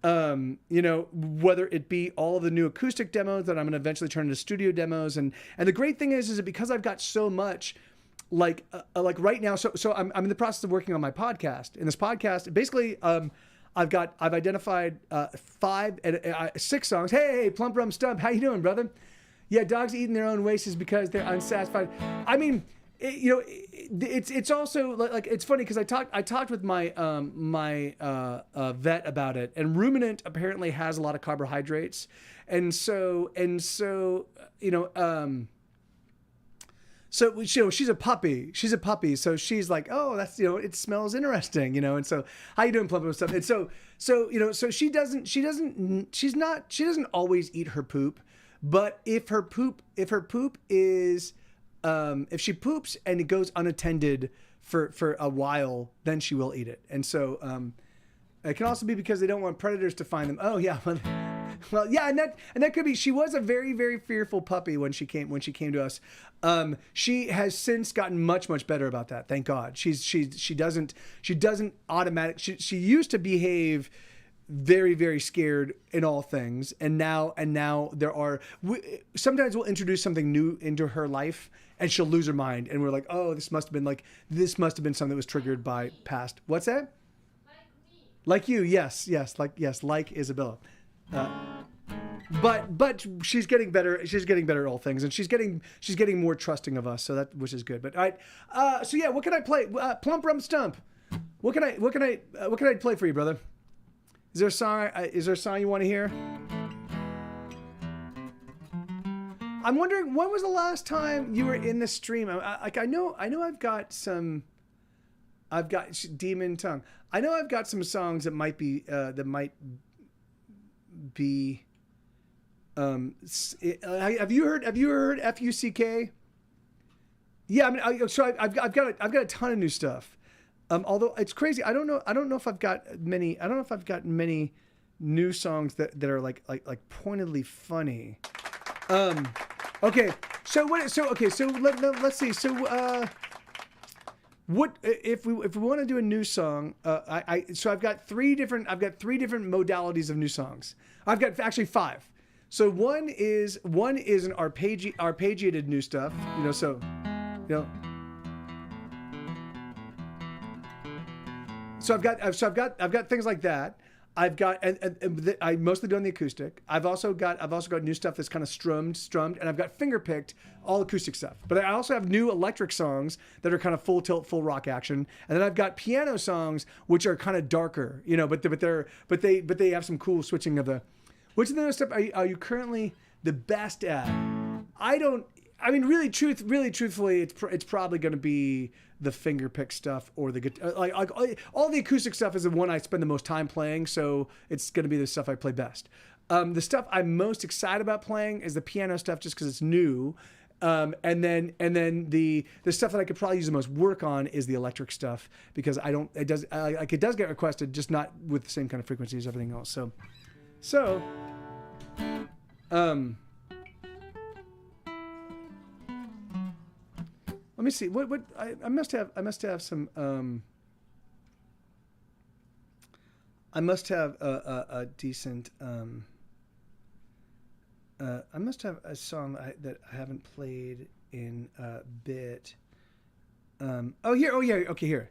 You know, whether it be all of the new acoustic demos that I'm going to eventually turn into studio demos. And the great thing is that because I've got so much like right now, so I'm in the process of working on my podcast. In this podcast, basically, I've identified 6 songs. Hey, Plump Rum Stump, how you doing, brother? Yeah, dogs eating their own wastes because they're unsatisfied. I mean, it's also like it's funny because I talked with my vet about it, and ruminant apparently has a lot of carbohydrates, and so you know. So she's a puppy. So she's like, oh, that's, you know, it smells interesting, you know. And so, how you doing, Plump and stuff? And so you know, so she doesn't always eat her poop, but if she poops and it goes unattended for a while, then she will eat it. And so it can also be because they don't want predators to find them. Oh yeah. Well, yeah, and that could be. She was a very, very fearful puppy when she came to us. She has since gotten much better about that. Thank God. She doesn't automatic. She used to behave very, very scared in all things, and now sometimes we'll introduce something new into her life, and she'll lose her mind, and we're like, oh, this must have been something that was triggered by past. What's that? Like you, yes, like Isabella. But she's getting better. She's getting better at all things, and she's getting more trusting of us. So which is good. But all right. So yeah, what can I play? Plump Rum Stump. What can I play for you, brother? Is there a song? You want to hear? I'm wondering, when was the last time you were in the stream? I know I've got Demon Tongue. I know I've got some songs that might be have you heard FUCK? Yeah, I mean, I've got a ton of new stuff. Although it's crazy, I don't know if I've got many new songs that are like pointedly funny. Okay, so let's see. So what if we want to do a new song? I've got three different modalities of new songs. I've got actually 5. So one is an arpeggiated new stuff. You know, so you know. So I've got things like that. I've got and I mostly do on the acoustic. I've also got new stuff that's kind of strummed, and I've got finger picked all acoustic stuff. But I also have new electric songs that are kind of full tilt, full rock action, and then I've got piano songs which are kind of darker, you know. But they have some cool switching of the. Which of those stuff are you currently the best at? Truthfully, it's probably going to be the finger pick stuff or the guitar. Like all the acoustic stuff is the one I spend the most time playing, so it's going to be the stuff I play best. The stuff I'm most excited about playing is the piano stuff, just because it's new. And then the stuff that I could probably use the most work on is the electric stuff, because it does get requested, just not with the same kind of frequency as everything else. So. Let me see. What I must have some. I must have a decent. I must have a song that I haven't played in a bit. Here.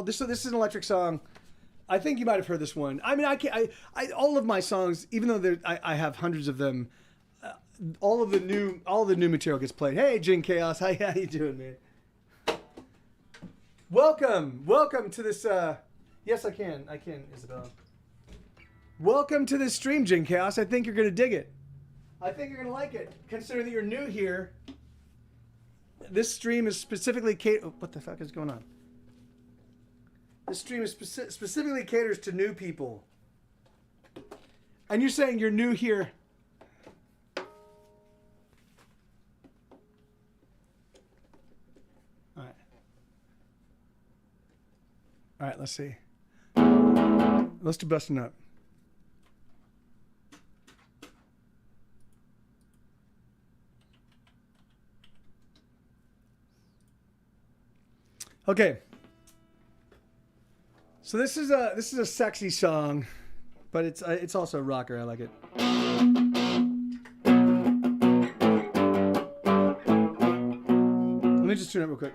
This is an electric song. I think you might have heard this one. I mean, I all of my songs, even though I have hundreds of them, all of the new material gets played. Hey, Jin Chaos, how you doing, man? Welcome to this. Yes, I can, Isabel. Welcome to this stream, Jin Chaos. I think you're gonna dig it. I think you're gonna like it, considering that you're new here. This stream is specifically what the fuck is going on? This stream is specifically caters to new people. And you're saying you're new here. All right, let's see. Let's do Bustin' Up. Okay. So this is a sexy song, but it's also a rocker. I like it. Let me just tune it real quick.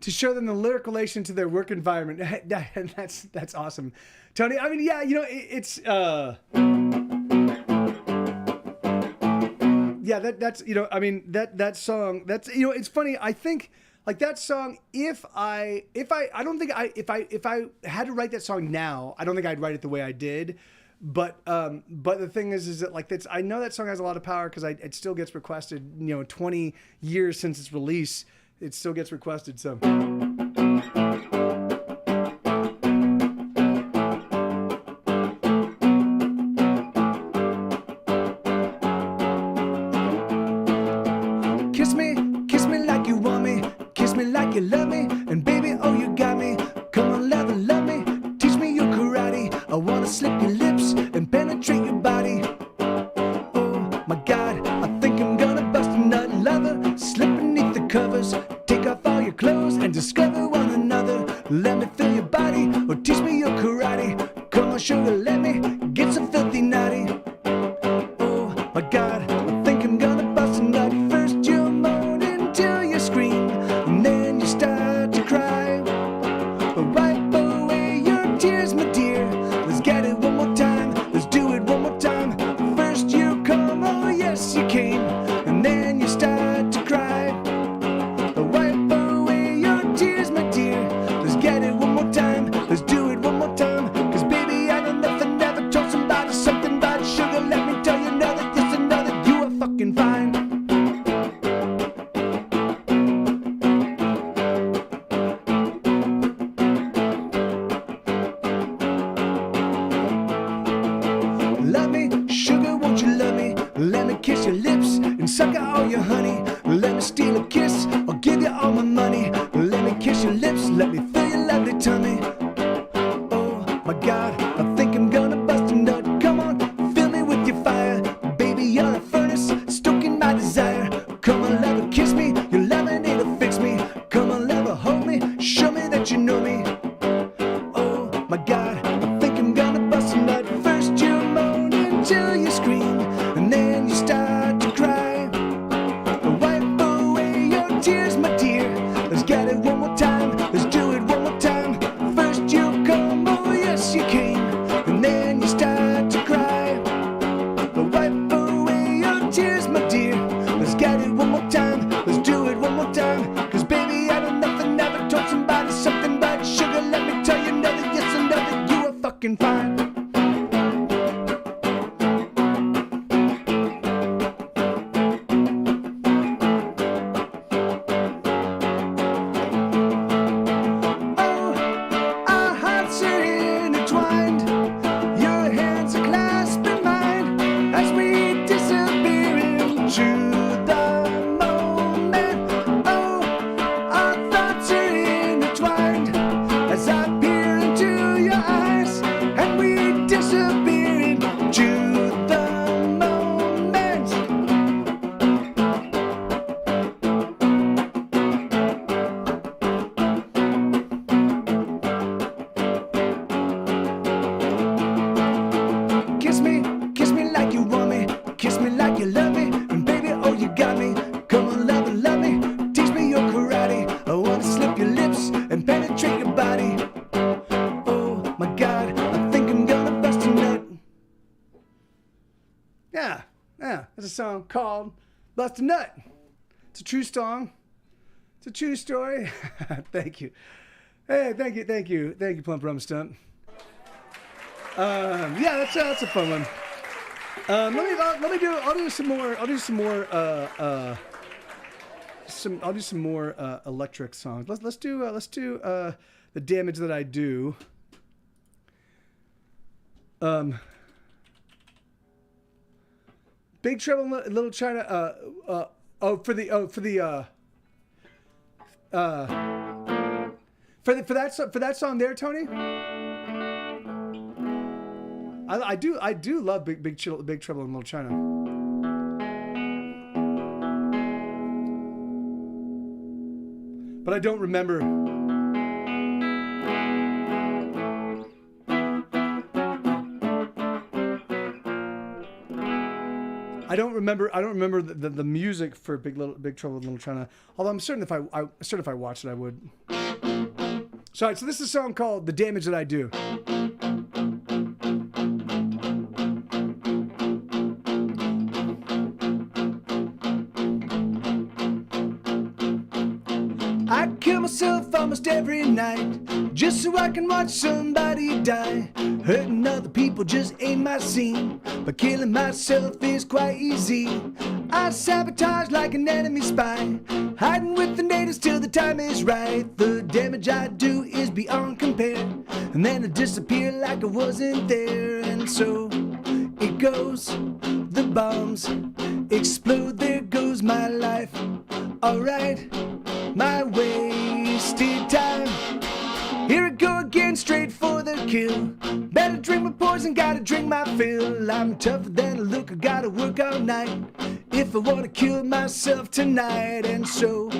To show them the lyric relation to their work environment. That's awesome, Tony. I mean, yeah, you know, it's yeah, that's you know, I mean, that song, that's, you know, it's funny. I think like that song, if I don't think if I had to write that song now, I don't think I'd write it the way I did. But the thing is that like I know that song has a lot of power because it still gets requested. You know, 20 years since its release, it still gets requested. So. Kiss me like you want me, kiss me like you love me, and baby, oh, you got me. Come on, love me, teach me your karate. I wanna slip your lips and penetrate your body. Oh my God, I think I'm gonna bust a nut, lover. Slip beneath the covers, take off all your clothes and discover one another. Let me feel your body, or teach me your karate. Come on, sugar, let me get so filthy naughty. Oh my God, I think I'm gonna bust a nut. First you moan until you scream, and then you start to cry. Wipe away your tears, my dear. Let's get it one more time, let's do it one more time. First you come, oh yes you came, and then you start to cry. Wipe away your tears, my dear. Let's get it one more time, let's do it one more time. Cause baby, I know nothing, never told somebody something about sugar. Let me tell you another, yes another, you are fucking fine. Love me, sugar, won't you love me? Let me kiss your lips and suck out all your honey. Let me steal a kiss, I'll give you all my money. Let me kiss your lips, let me fill your lovely tummy. Oh my God, I think I'm gonna bust a nut. Come on, fill me with your fire. Baby, you're a furnace, stoking my desire. Come on, lover, kiss me, your loving it'll fix me. Come on, lover, hold me, show me that you know me. Oh my God, I think I'm gonna bust a nut. First you moan until you scream, and then you start to cry. Wipe away your tears, my dear. Let's get it one more time, let's do it one more time. First you come, oh yes you came, and then you start to cry. Wipe away your tears, my dear. Let's get it one more time, let's do it one more time. Cause baby, I know nothing, never told somebody something about sugar. Let me tell you another, yes another, you are fucking fine. Our hearts are intertwined, your hands are clasped in mine, as we disappear into the moment. Oh, our thoughts are intertwined, as I peer into your eyes, and we disappear into the moment. Kiss me like you want me, kiss me like you love me, and baby, oh you got me. Come on, love me, teach me your karate. I wanna slip your lips and penetrate your body. Oh my God, I think I'm gonna bust a nut. Yeah, there's a song called Bust a Nut. It's a true song. It's a true story. Thank you. Hey, thank you, Plump Rum Stump. Yeah, that's a fun one. I'll do some more electric songs. Let's do The Damage That I Do. Big Trouble in Little China. For that song there, Tony. I do love Big Trouble in Little China. But I don't remember. I don't remember the music for Big Trouble in Little China. Although I'm certain if I watched it, I would. So this is a song called "The Damage That I Do." I kill myself almost every night just so I can watch somebody die. Hurting other people just ain't my scene, but killing myself is quite easy. I sabotage like an enemy spy, hiding with the natives till the time is right. The damage I do is beyond compare, and then I disappear like I wasn't there. And so it goes, the bombs explode, there goes my life. Alright, my wasted time. Here I go again, straight for the kill. Better drink my poison, gotta drink my fill. I'm tougher than I look, I gotta work all night if I wanna kill myself tonight. And so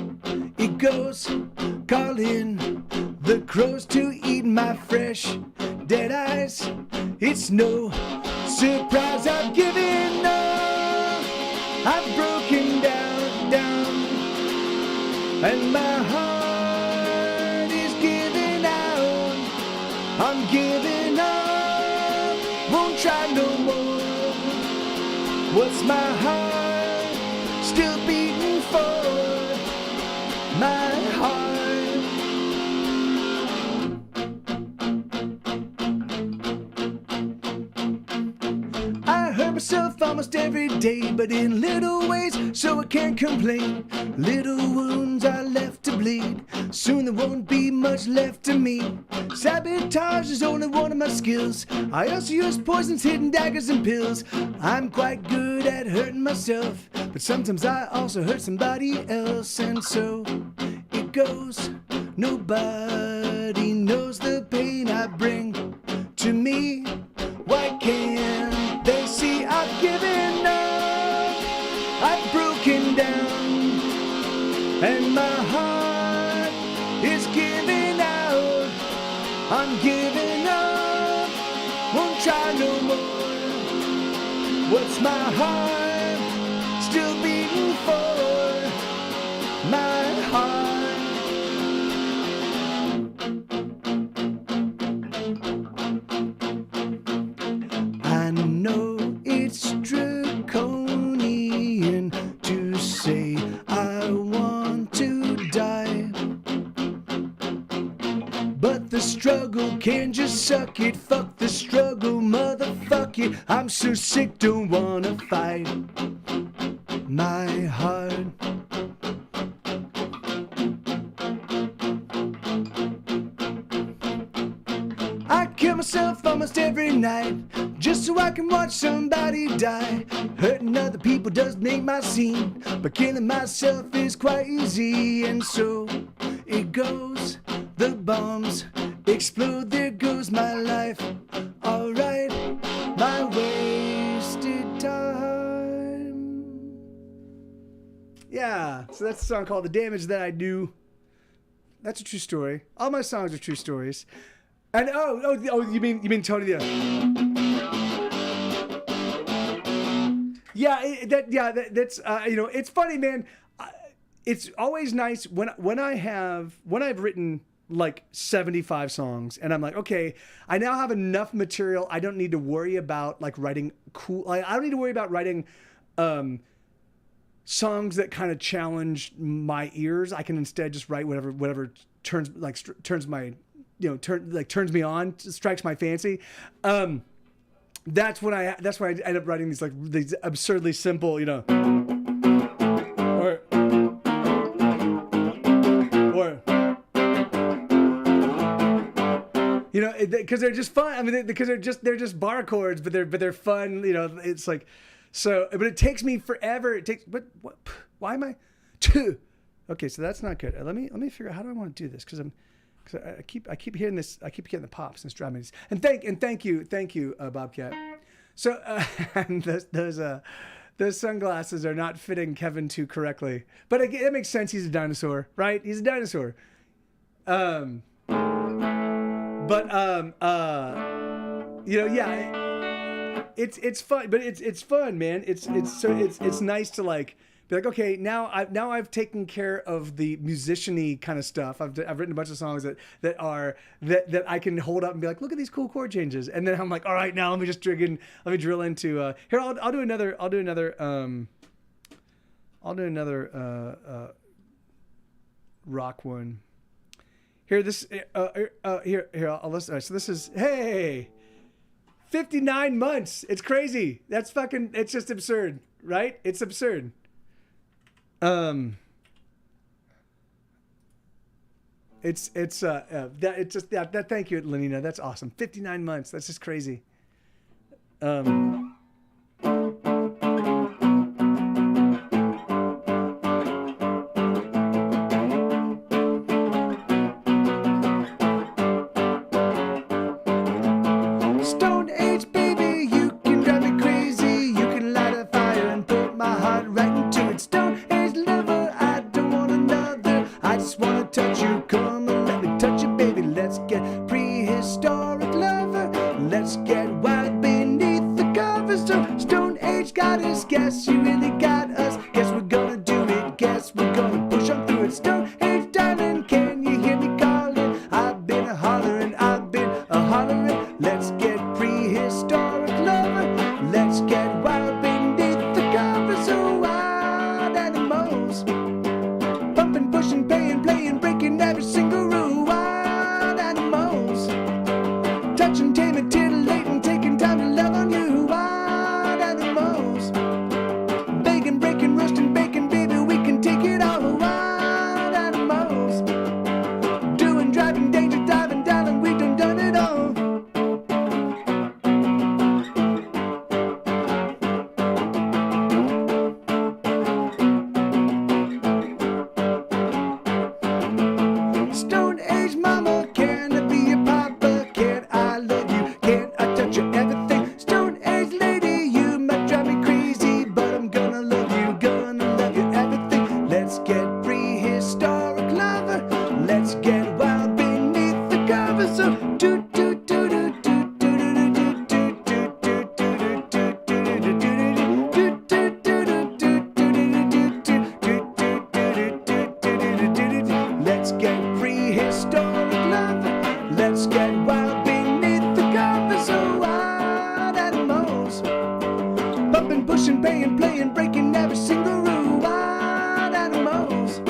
it goes, call in the crows to eat my fresh dead eyes. It's no surprise I've given up, I've broken down, and my heart is giving out. I'm giving up, won't try no more. What's my heart still beating for? My heart. I hurt myself almost every day, but in little ways, so I can't complain. Little wounds are left to bleed, soon there won't be much left to me. Sabotage is only one of my skills. I also use poisons, hidden daggers, and pills. I'm quite good at hurting myself, but sometimes I also hurt somebody else. And so it goes, nobody knows the pain I bring to me. Why can't they see I've given up, I've broken down, and my heart is giving out. I'm giving up, won't try no more. What's my heart still beating for? My heart. I know it's draconian to say I want to die, but the struggle can just suck it. Fuck the struggle, motherfuck it. I'm so sick, don't wanna fight. My heart. I kill myself almost every night just so I can watch somebody die. Hurting other people doesn't make my scene, but killing myself is quite easy. And so it goes, the bombs explode, there goes my life. Alright, my wasted time. Yeah, so that's a song called The Damage That I Do. That's a true story. All my songs are true stories. And you mean Tony the that's it's funny, man. It's always nice when I've written like 75 songs and I'm like, okay, I now have enough material. I don't need to worry about like writing cool. I don't need to worry about writing songs that kind of challenge my ears. I can instead just write whatever turns me on, strikes my fancy. that's why I end up writing these like these absurdly simple, you know, or you know, because they're just fun. I mean, because they're just bar chords, but they're fun. You know, it's like so. But it takes me forever. It takes. But what? Why am I? Okay, so that's not good. Let me figure out how do I want to do this because I keep hearing this. I keep getting the pops and it's driving me. And thank you, Bobcat. So and those sunglasses are not fitting Kevin too correctly, but it makes sense. He's a dinosaur, right? He's a dinosaur. You know, yeah, it's fun, but it's fun, man. It's nice to like be like, okay, now I've taken care of the musician-y kind of stuff. I've written a bunch of songs that I can hold up and be like, look at these cool chord changes, and then I'm like, all right, now let me drill into here. I'll do another rock one. Here, I'll listen. Right, so this is, hey, 59 months. It's crazy. That's fucking, it's just absurd, right? It's absurd. Thank you, Lenina. That's awesome. 59 months. That's just crazy. Stone Age, baby, you can drive me crazy. You can light a fire and put my heart right into it. Stone Age lover, I don't want another. I just want to touch you. Come and let me touch you, baby. Let's get prehistoric lover. Let's get wild beneath the covers. So Stone Age got us. Guess you really got us. Guess we're gonna do it. Guess we're gonna push on through it. Stone Age darling, can you hear me calling? I've been a hollering, I've been a hollering. Let's get prehistoric lover. Let's get wild beneath the covers. So wild animals, pumping, pushing, paying, playing, breaking every single rule. Wild animals, touching, taming, titillating, taking time to love on you. Wild animals, baking, breaking, roasting, baking, baby, we can take it all. Wild animals, doing, driving, danger, diving, darling, we done it all. Stone Age mama, can I be your papa? Can I love you? Can I touch you? Everything. Stone Age lady, you might drive me crazy, but I'm gonna love you everything. Let's get prehistoric lover. Let's get wild beneath the covers. So do do do do do do do do do do let's get prehistoric lover. Let's get wild beneath the covers. So wild animals, pumping, pushing, paying, playing, breaking every single rule. Wild animals,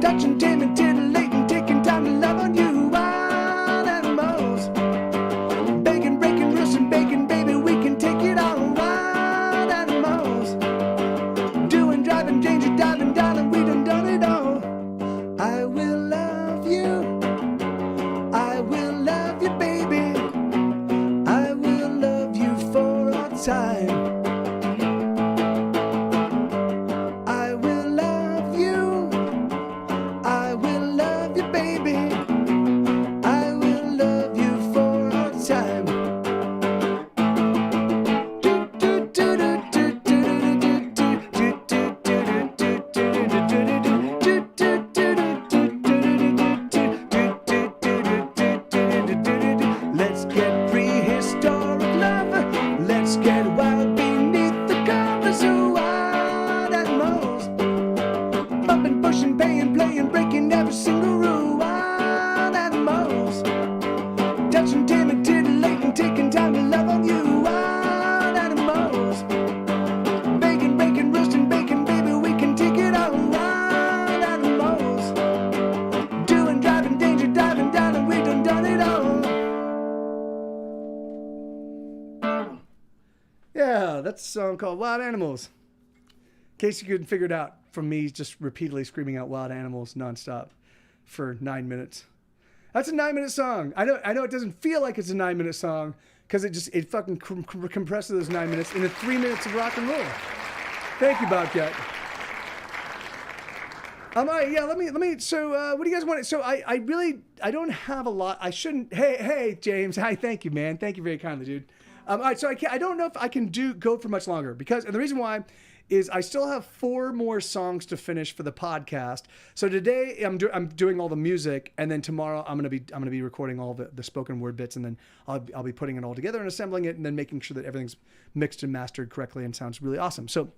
touching, taming, titillating, taking time to love on you. Wild animals, baking, breaking, roasting, baking, baby, we can take it all. Wild animals, doing, driving, danger, diving, darling, we done it all. I will love you. I will love you, baby. I will love you for all time. That's a song called Wild Animals. In case you couldn't figure it out from me just repeatedly screaming out Wild Animals nonstop for 9 minutes. That's a 9-minute song. I know it doesn't feel like it's a 9-minute song because it fucking compresses those 9 minutes into 3 minutes of rock and roll. Thank you, Bobcat. All right, yeah, let me, so what do you guys want? So I don't have a lot. I shouldn't, hey, James. Hi, thank you, man. Thank you very kindly, dude. All right, so I don't know if I can go for much longer because, and the reason why is I still have 4 more songs to finish for the podcast. So today I'm doing all the music, and then tomorrow I'm gonna be recording all the spoken word bits, and then I'll be putting it all together and assembling it, and then making sure that everything's mixed and mastered correctly and sounds really awesome. So,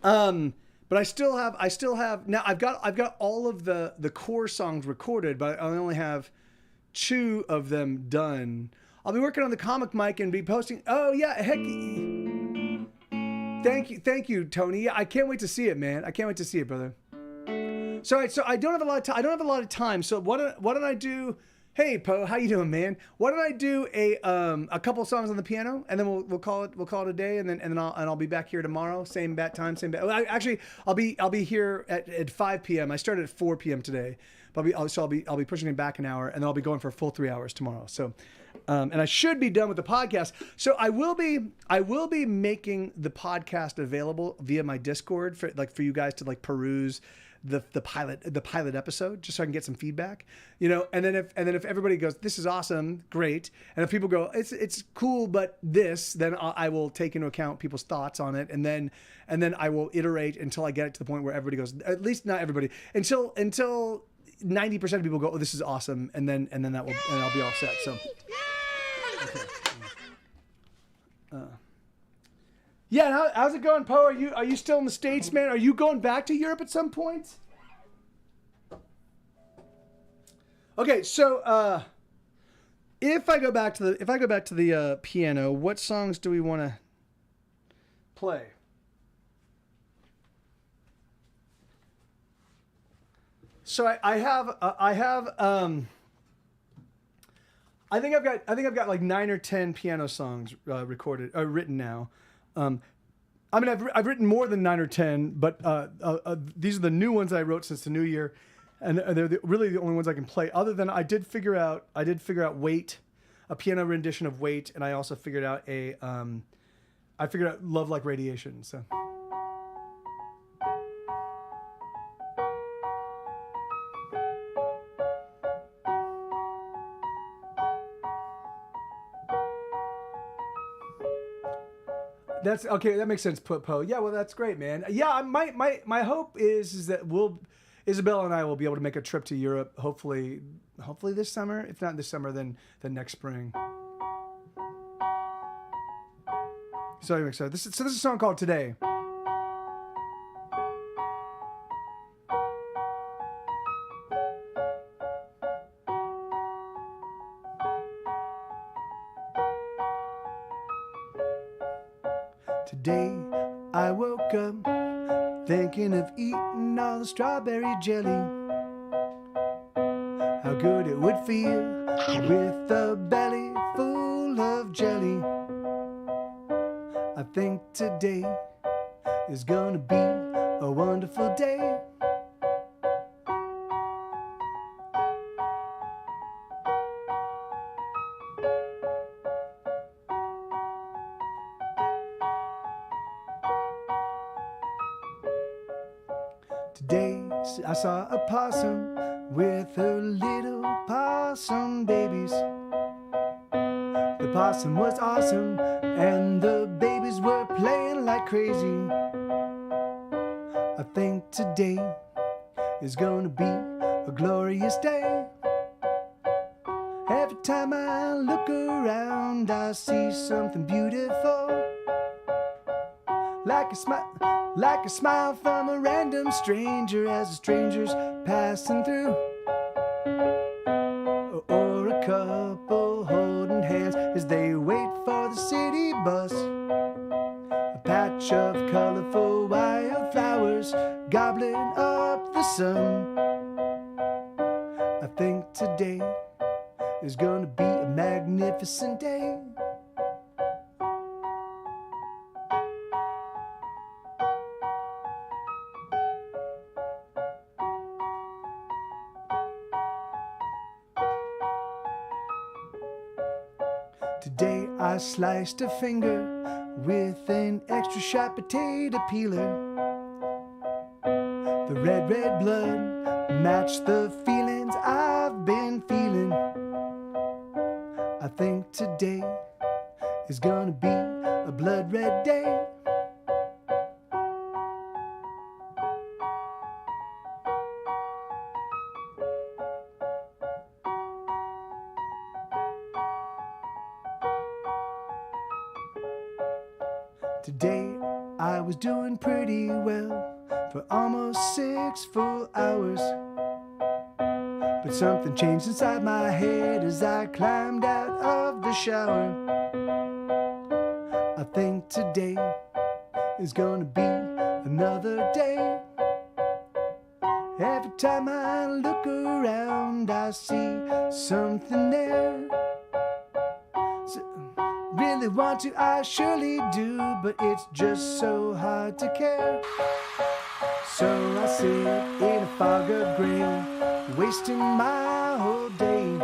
but I still have now. I've got all of the core songs recorded, but I only have 2 of them done. I'll be working on the comic mic and be posting. Oh yeah, heck. Thank you, Tony. Yeah, I can't wait to see it, man. I can't wait to see it, brother. So I don't have a lot of time. I don't have a lot of time. So why don't I do? Hey, Poe, how you doing, man? Why don't I do a couple songs on the piano, and then we'll call it a day, and then I'll be back here tomorrow, same bat time, same bat. Well, actually, I'll be here at 5 p.m. I started at 4 p.m. today, but I'll be pushing it back an hour, and then I'll be going for a full 3 hours tomorrow. So. And I should be done with the podcast. So I will be making the podcast available via my Discord for you guys to peruse the pilot episode, just so I can get some feedback, and then if everybody goes, this is awesome, great. And if people go, it's cool, but this, then I will take into account people's thoughts on it. And then I will iterate until I get it to the point where everybody goes, at least not everybody, until 90% of people go, oh, this is awesome. And then I'll be all set. So. Okay. Yeah, how's it going, Poe? Are you still in the States, man? Are you going back to Europe at some point? Okay, so if I go back to the piano, what songs do we want to play? So I think I've got like 9 or 10 piano songs recorded or written now. I mean, I've written more than 9 or 10, but these are the new ones I wrote since the new year, and they're really the only ones I can play. Other than I did figure out Wait, a piano rendition of Wait, and I also figured out Love Like Radiation. So. That's okay. That makes sense, Poe. Yeah, well, that's great, man. Yeah, my hope is that Isabella and I will be able to make a trip to Europe. Hopefully this summer. If not this summer, then next spring. So anyway, this is a song called Today. Today I woke up thinking of eating all the strawberry jelly. How good it would feel with a belly full of jelly. I think today is gonna be a wonderful day. Today I saw a possum with her little possum babies. The possum was awesome and the babies were playing like crazy. I think today is gonna be a glorious day. Every time I look around I see something beautiful. Like a smile from a random stranger as the stranger's passing through. Or a couple holding hands as they wait for the city bus. A patch of colorful wildflowers gobbling up the sun. I think today is gonna be a magnificent day. Today I sliced a finger with an extra sharp potato peeler. The red, red blood matched the feelings I've been feeling. I think today is gonna be a blood red day. Today I was doing pretty well for almost 6 full hours. But something changed inside my head as I climbed out of the shower. I think today is gonna be another day. Every time I look around, I see something there. Really want to, I surely do, but it's just so hard to care. So I sit in a fog of gray, wasting my whole day.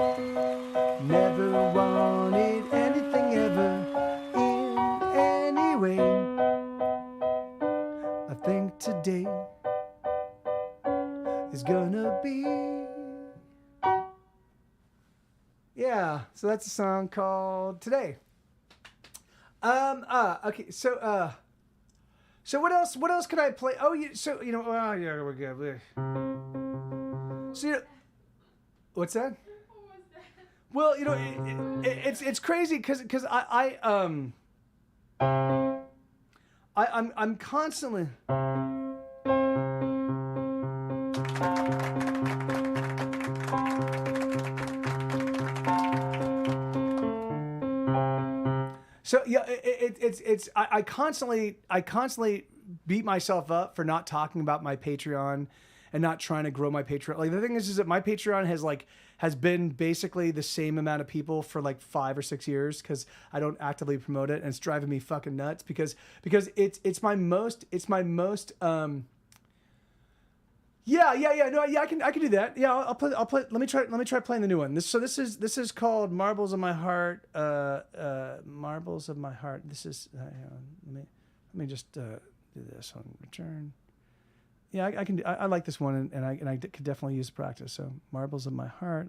Never wanted anything ever in any way. I think today is gonna be. Yeah, so that's a song called Today. Okay, so what else could I play? Oh, yeah, we're good. So, what's that? What was that? Well, it's crazy because I'm constantly. So yeah, I constantly beat myself up for not talking about my Patreon and not trying to grow my Patreon. Like the thing is that my Patreon has been basically the same amount of people for like 5 or 6 years because I don't actively promote it, and it's driving me fucking nuts because it's my most I can do that. Yeah, I'll play. Let me try playing the new one. This is called Marbles of My Heart. Marbles of My Heart. This is let me just do this on return. Yeah, I can. I like this one, and I could definitely use practice. So Marbles of My Heart.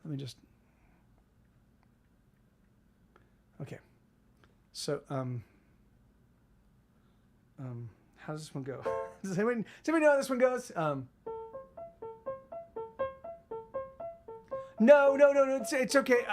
Let me just. Okay. So how does this one go? Does anybody know how this one goes? No. It's okay.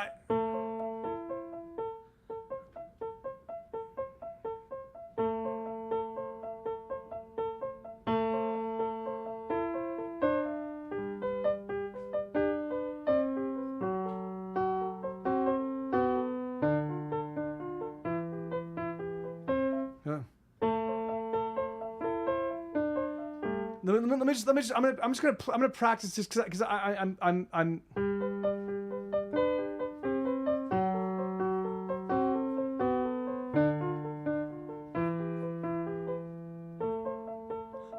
I'm gonna practice this because I'm.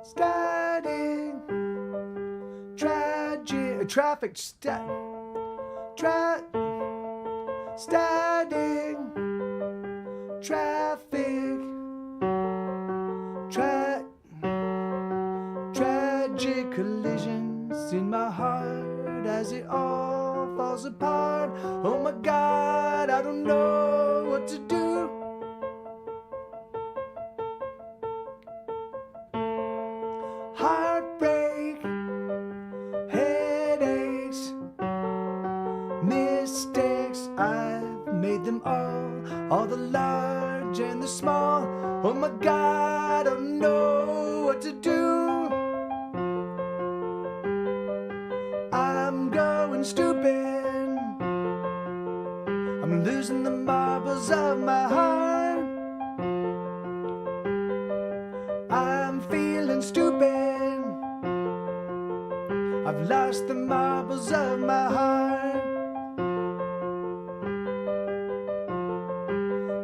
Starting tragic traffic starting traffic tragic collisions in my heart as it all falls apart. Oh my God, I don't know what to do. Heartbreak, headaches, mistakes, I've made them all the large and the small. Oh my God, I don't know what to do. I'm going stupid. I'm losing the marbles of my heart. I'm feeling stupid. I've lost the marbles of my heart.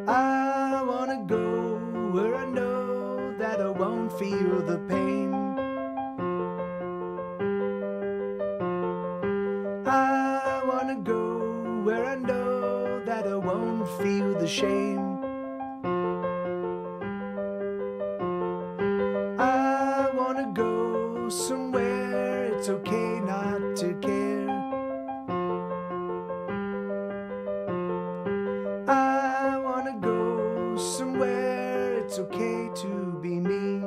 I wanna go where I know that I won't feel the pain. I wanna go where I know that I won't feel the shame. I wanna go somewhere it's okay not to care. I wanna go somewhere it's okay to be me.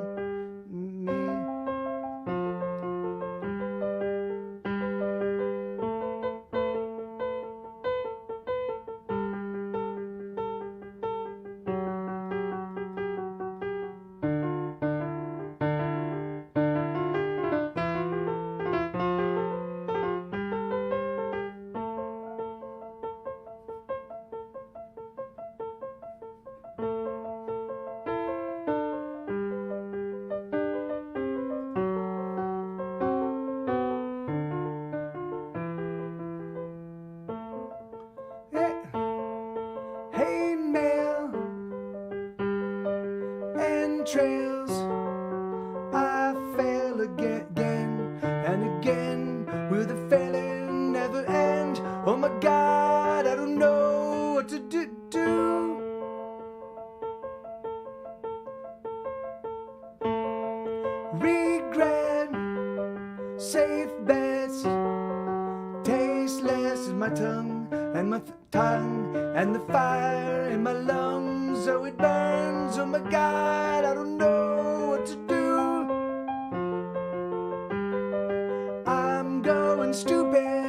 Hey, mail and trails. I fail again and again. Will the failing never end? Oh my God, I don't know what to do. Regret, safe bets, tasteless is my tongue and my tongue and the fire in my lungs. Oh, it burns. Oh my God, I don't know what to do. I'm going stupid.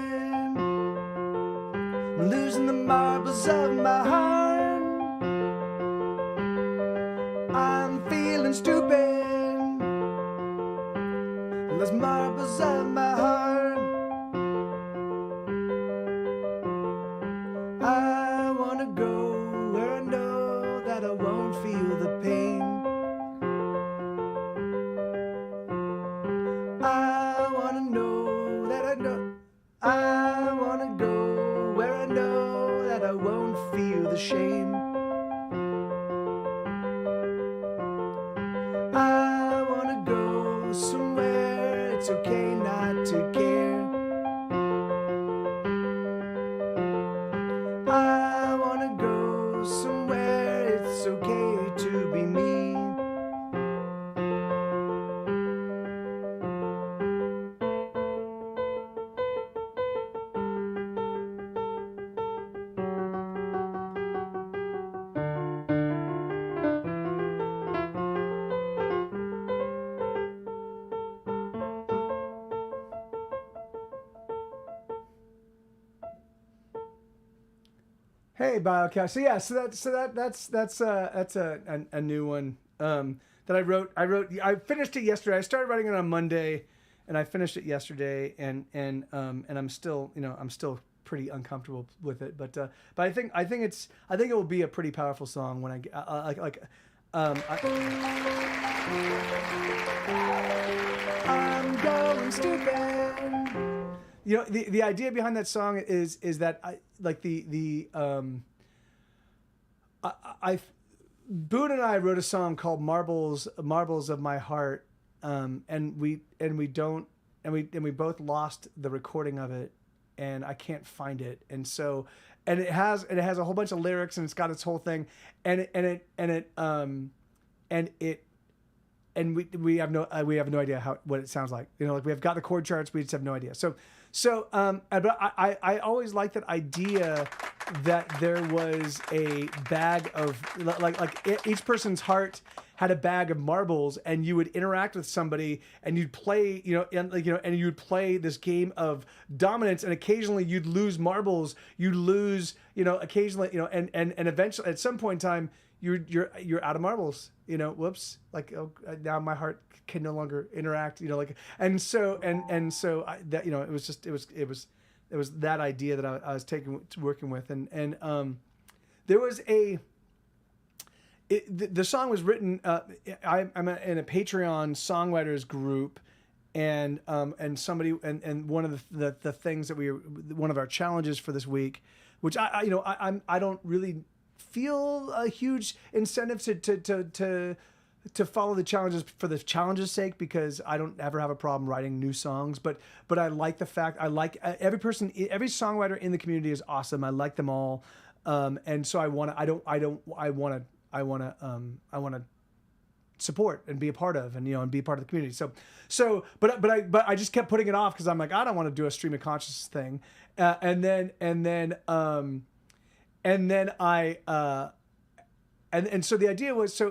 I'm losing the marbles of my heart. I'm feeling stupid. Those marbles of my heart. I wanna go where I know that I won't feel the pain. I wanna know that I know. I wanna go where I know that I won't feel the shame. I wanna go somewhere it's okay not to care. I wanna go somewhere it's okay to be me. Hey, Biocast. So yeah, that's a new one that I wrote. I finished it yesterday. I started writing it on Monday, and I finished it yesterday. And I'm still pretty uncomfortable with it. But I think it will be a pretty powerful song when I'm going stupid. You know, the idea behind that song is that Boone and I wrote a song called Marbles of My Heart, and we both lost the recording of it, and I can't find it, and it has a whole bunch of lyrics, and it's got its whole thing, and we have no idea what it sounds like. You know, like we have got the chord charts, we just have no idea. But I always liked that idea that there was a bag of each person's heart had a bag of marbles, and you would interact with somebody, and you'd play, and you would play this game of dominance, and occasionally you'd lose marbles, you'd lose, occasionally, and eventually at some point in time you're out of marbles, whoops, now my heart can no longer interact, and so that, it was that idea that I was working with, and there was the song was written. I'm in a Patreon songwriters group, and somebody and one of the things that one of our challenges for this week, which I don't really feel a huge incentive to follow the challenges for the challenges' sake, because I don't ever have a problem writing new songs, but I like the fact every songwriter in the community is awesome. I like them all. And so I want to support and be a part of, and and be a part of the community. But I just kept putting it off because I'm like, I don't want to do a stream of consciousness thing, and then so the idea was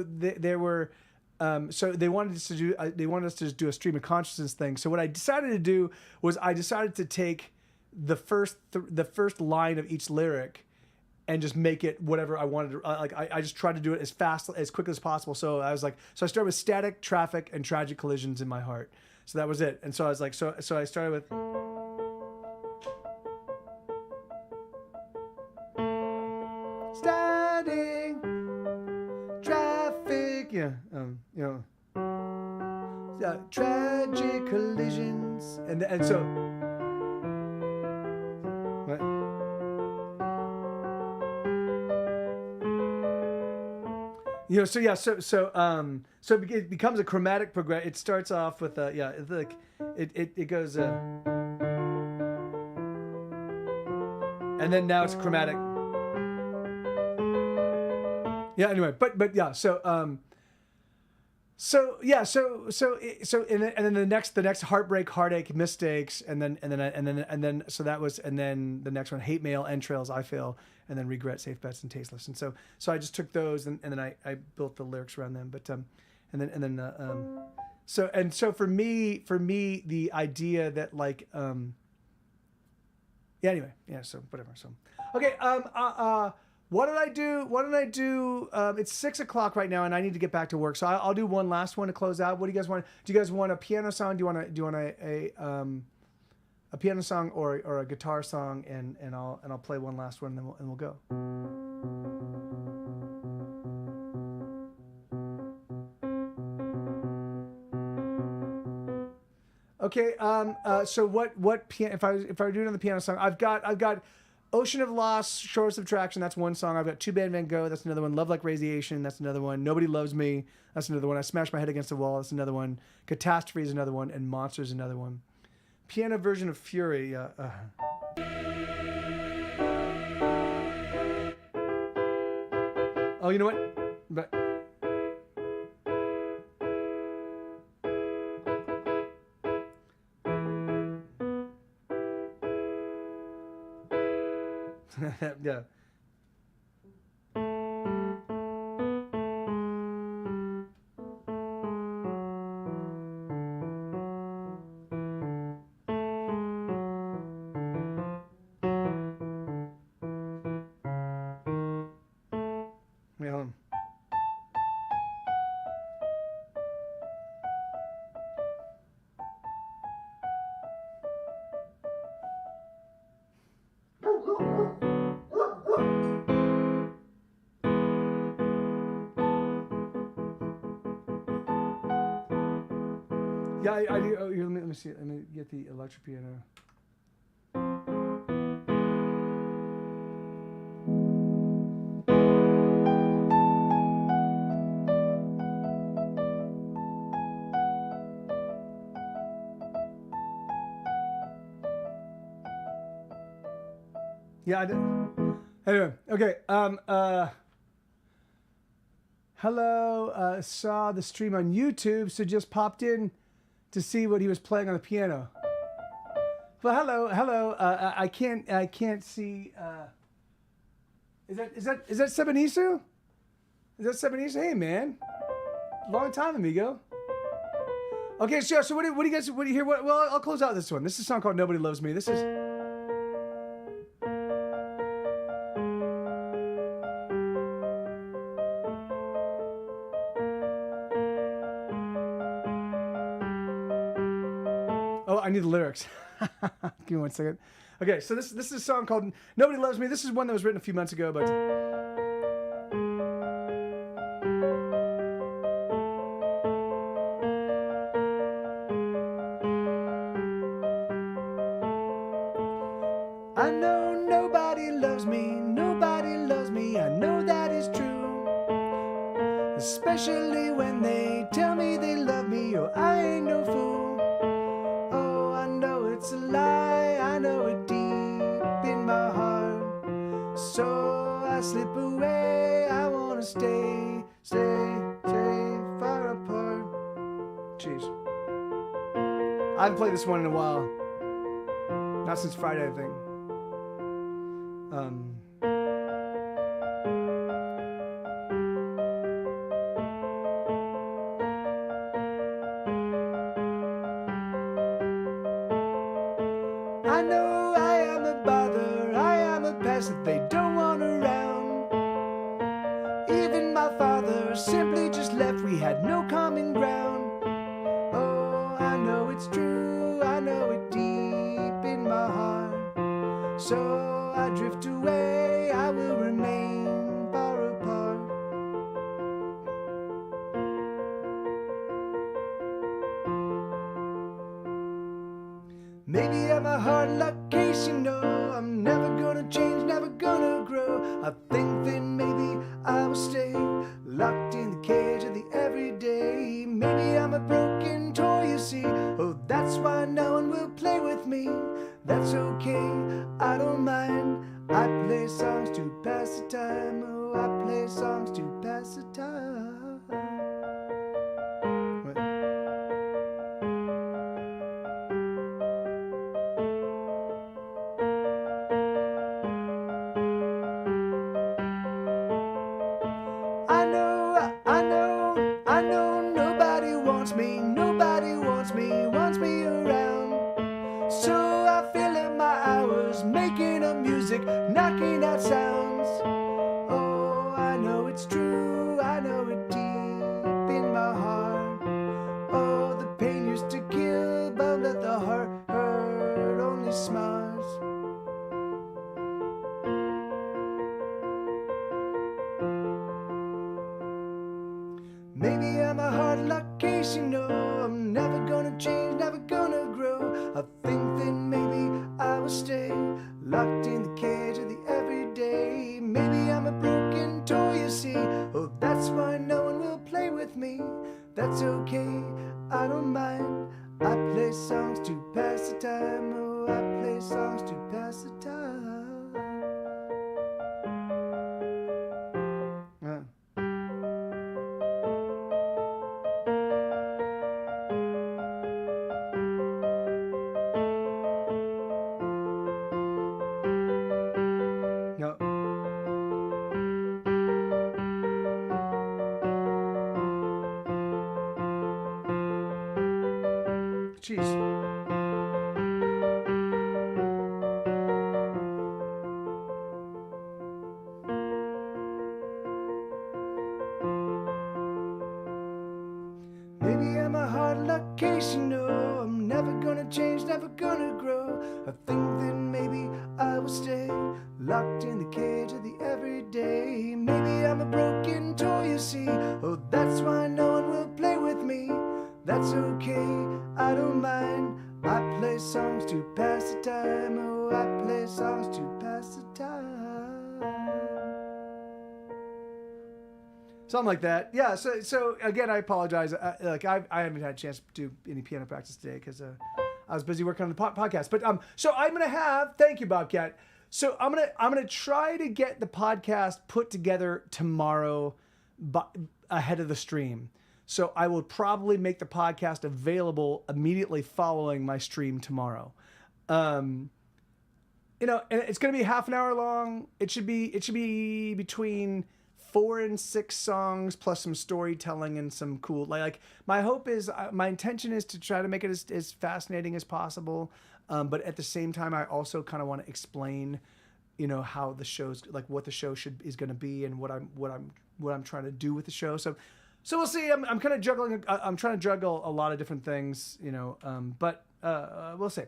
there were. So they wanted us to do a stream of consciousness thing. So what I decided to do was I decided to take the first line of each lyric and just make it whatever I wanted to. I just tried to do it as quickly as possible. So I was like, I started with static, traffic, and tragic collisions in my heart. So that was it. And so I was like, so I started with. Static, traffic, tragic collisions, and so. What? So it becomes a chromatic progression. It starts off with it goes and then now it's chromatic. Yeah. Anyway, but yeah. So and then the next heartbreak, heartache, mistakes, and then the next one, hate mail, entrails, I fail, and then regret, safe bets, and tasteless. And so I just took those and then I built the lyrics around them. But so for me the idea that so whatever. So okay. What did I do? It's 6:00 right now, and I need to get back to work. So I'll do one last one to close out. What do you guys want? Do you guys want a piano song? Do you want a piano song or a guitar song? And I'll play one last one, and we'll go. Okay. So what piano? If I were doing another piano song, I've got. Ocean of Loss, Shore of Subtraction, that's one song. I've got Two Band Van Gogh, that's another one. Love Like Radiation, that's another one. Nobody Loves Me, that's another one. I Smashed My Head Against the Wall, that's another one. Catastrophe is another one. And Monsters is another one. Piano version of Fury. Oh, you know what? But... yeah. Yeah. Yeah, I do. Oh, here, let me see. Let me get the electric piano. Yeah, I did. Anyway, okay. Hello. Saw the stream on YouTube, so just popped in to see what he was playing on the piano. Well, hello. I can't see. Is that Sebenisu? Is that Sebenisu? Hey, man, long time, amigo. Okay, so what do you guys hear? Well, I'll close out this one. This is a song called Nobody Loves Me. This is. Oh, I need the lyrics. Give me 1 second. Okay, so this is a song called Nobody Loves Me. This is one that was written a few months ago, but... I know nobody loves me, I know that is true. Especially when they tell me they love me, oh, I ain't no fool. It's a lie, I know it deep in my heart. So Jeez. I haven't played this one in a while. Not since Friday, I think. I know I am a bother, I am a pest that they don't want around. Even my father simply just left, we had no common ground. Oh, I know it's true, I know it deep in my heart. So I drift away, I will remain far apart. Maybe I'm a hard luck case, you know. I'm never gonna change, never gonna grow. I think that maybe I will stay locked in the cage of the everyday. Maybe I'm a broken toy, you see. Oh, that's why no one will play with me. That's okay, I don't mind. I play songs to pass the time. Oh, I play songs to pass the time. What? I know nobody wants me around. So I fill up my hours making up music, knocking out sounds. Oh, I know it's true, I know it deep in my heart. Oh, the pain used to kill, but let the heart hurt only smars. Maybe I'm a hard luck case, you know. I'm never gonna change, never gonna grow. I think that maybe I will stay locked in the cage of the everyday. Maybe I'm a broken toy, you see. Oh, that's why no one will play with me. That's okay, I don't mind. I play songs to pass the time. Oh, I play songs to pass the time. No. Jeez. Maybe I'm a hard luck case, you know. I'm never gonna change, never gonna grow. I think that maybe I will stay locked in the cage of the everyday. Maybe I'm a broken toy, you see. Oh, that's why no one will play with me. That's okay, I don't mind. I play songs to pass the time. Oh, I play songs to pass the time. Something like that. Yeah, so again, I apologize. I haven't had a chance to do any piano practice today because I was busy working on the podcast. But so I'm gonna have. Thank you, Bobcat. So I'm gonna try to get the podcast put together tomorrow, ahead of the stream. So I will probably make the podcast available immediately following my stream tomorrow. And it's gonna be half an hour long. It should be between 4 and 6 songs plus some storytelling and some cool like my hope is my intention is to try to make it as fascinating as possible, but at the same time I also kind of want to explain how the show's like what the show is going to be and what I'm trying to do with the show. So we'll see. I'm kind of juggling. I'm trying to juggle a lot of different things, but we'll see.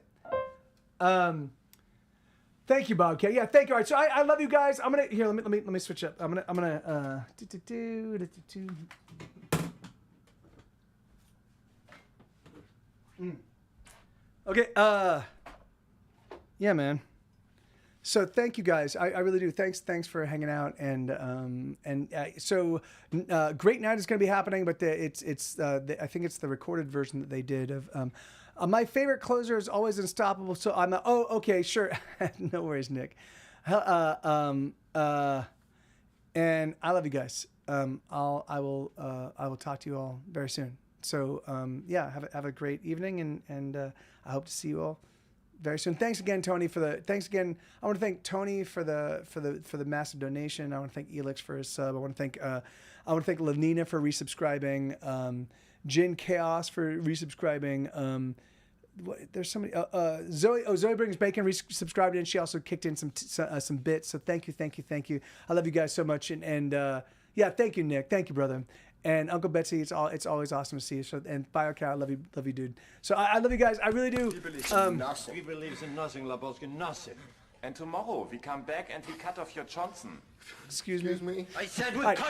Thank you, Bobcat. Yeah, thank you. All right, so I love you guys. I'm gonna here. Let me switch up. I'm gonna. Okay. Yeah, man. So thank you guys. I really do. Thanks for hanging out so Great Night is gonna be happening, but I think it's the recorded version that they did of. My favorite closer is always Unstoppable. So I'm okay, sure. No worries, Nick. And I love you guys. I will talk to you all very soon. So yeah, have a great evening, and I hope to see you all very soon. Thanks again, Tony, thanks again. I want to thank Tony for the massive donation. I want to thank Elix for his sub. I want to thank Lanina for resubscribing. Jin Chaos for resubscribing. There's somebody. Zoe Brings Bacon resubscribed, and she also kicked in some bits. So thank you. I love you guys so much, and yeah, thank you, Nick. Thank you, brother. And Uncle Betsy, it's always awesome to see you. So, and BioCow, I love you, dude. So I love you guys. I really do. He believes in nothing. He believes in nothing, Lebowski, nothing. And tomorrow we come back and we cut off your Johnson. Excuse me. I said we All right. cut.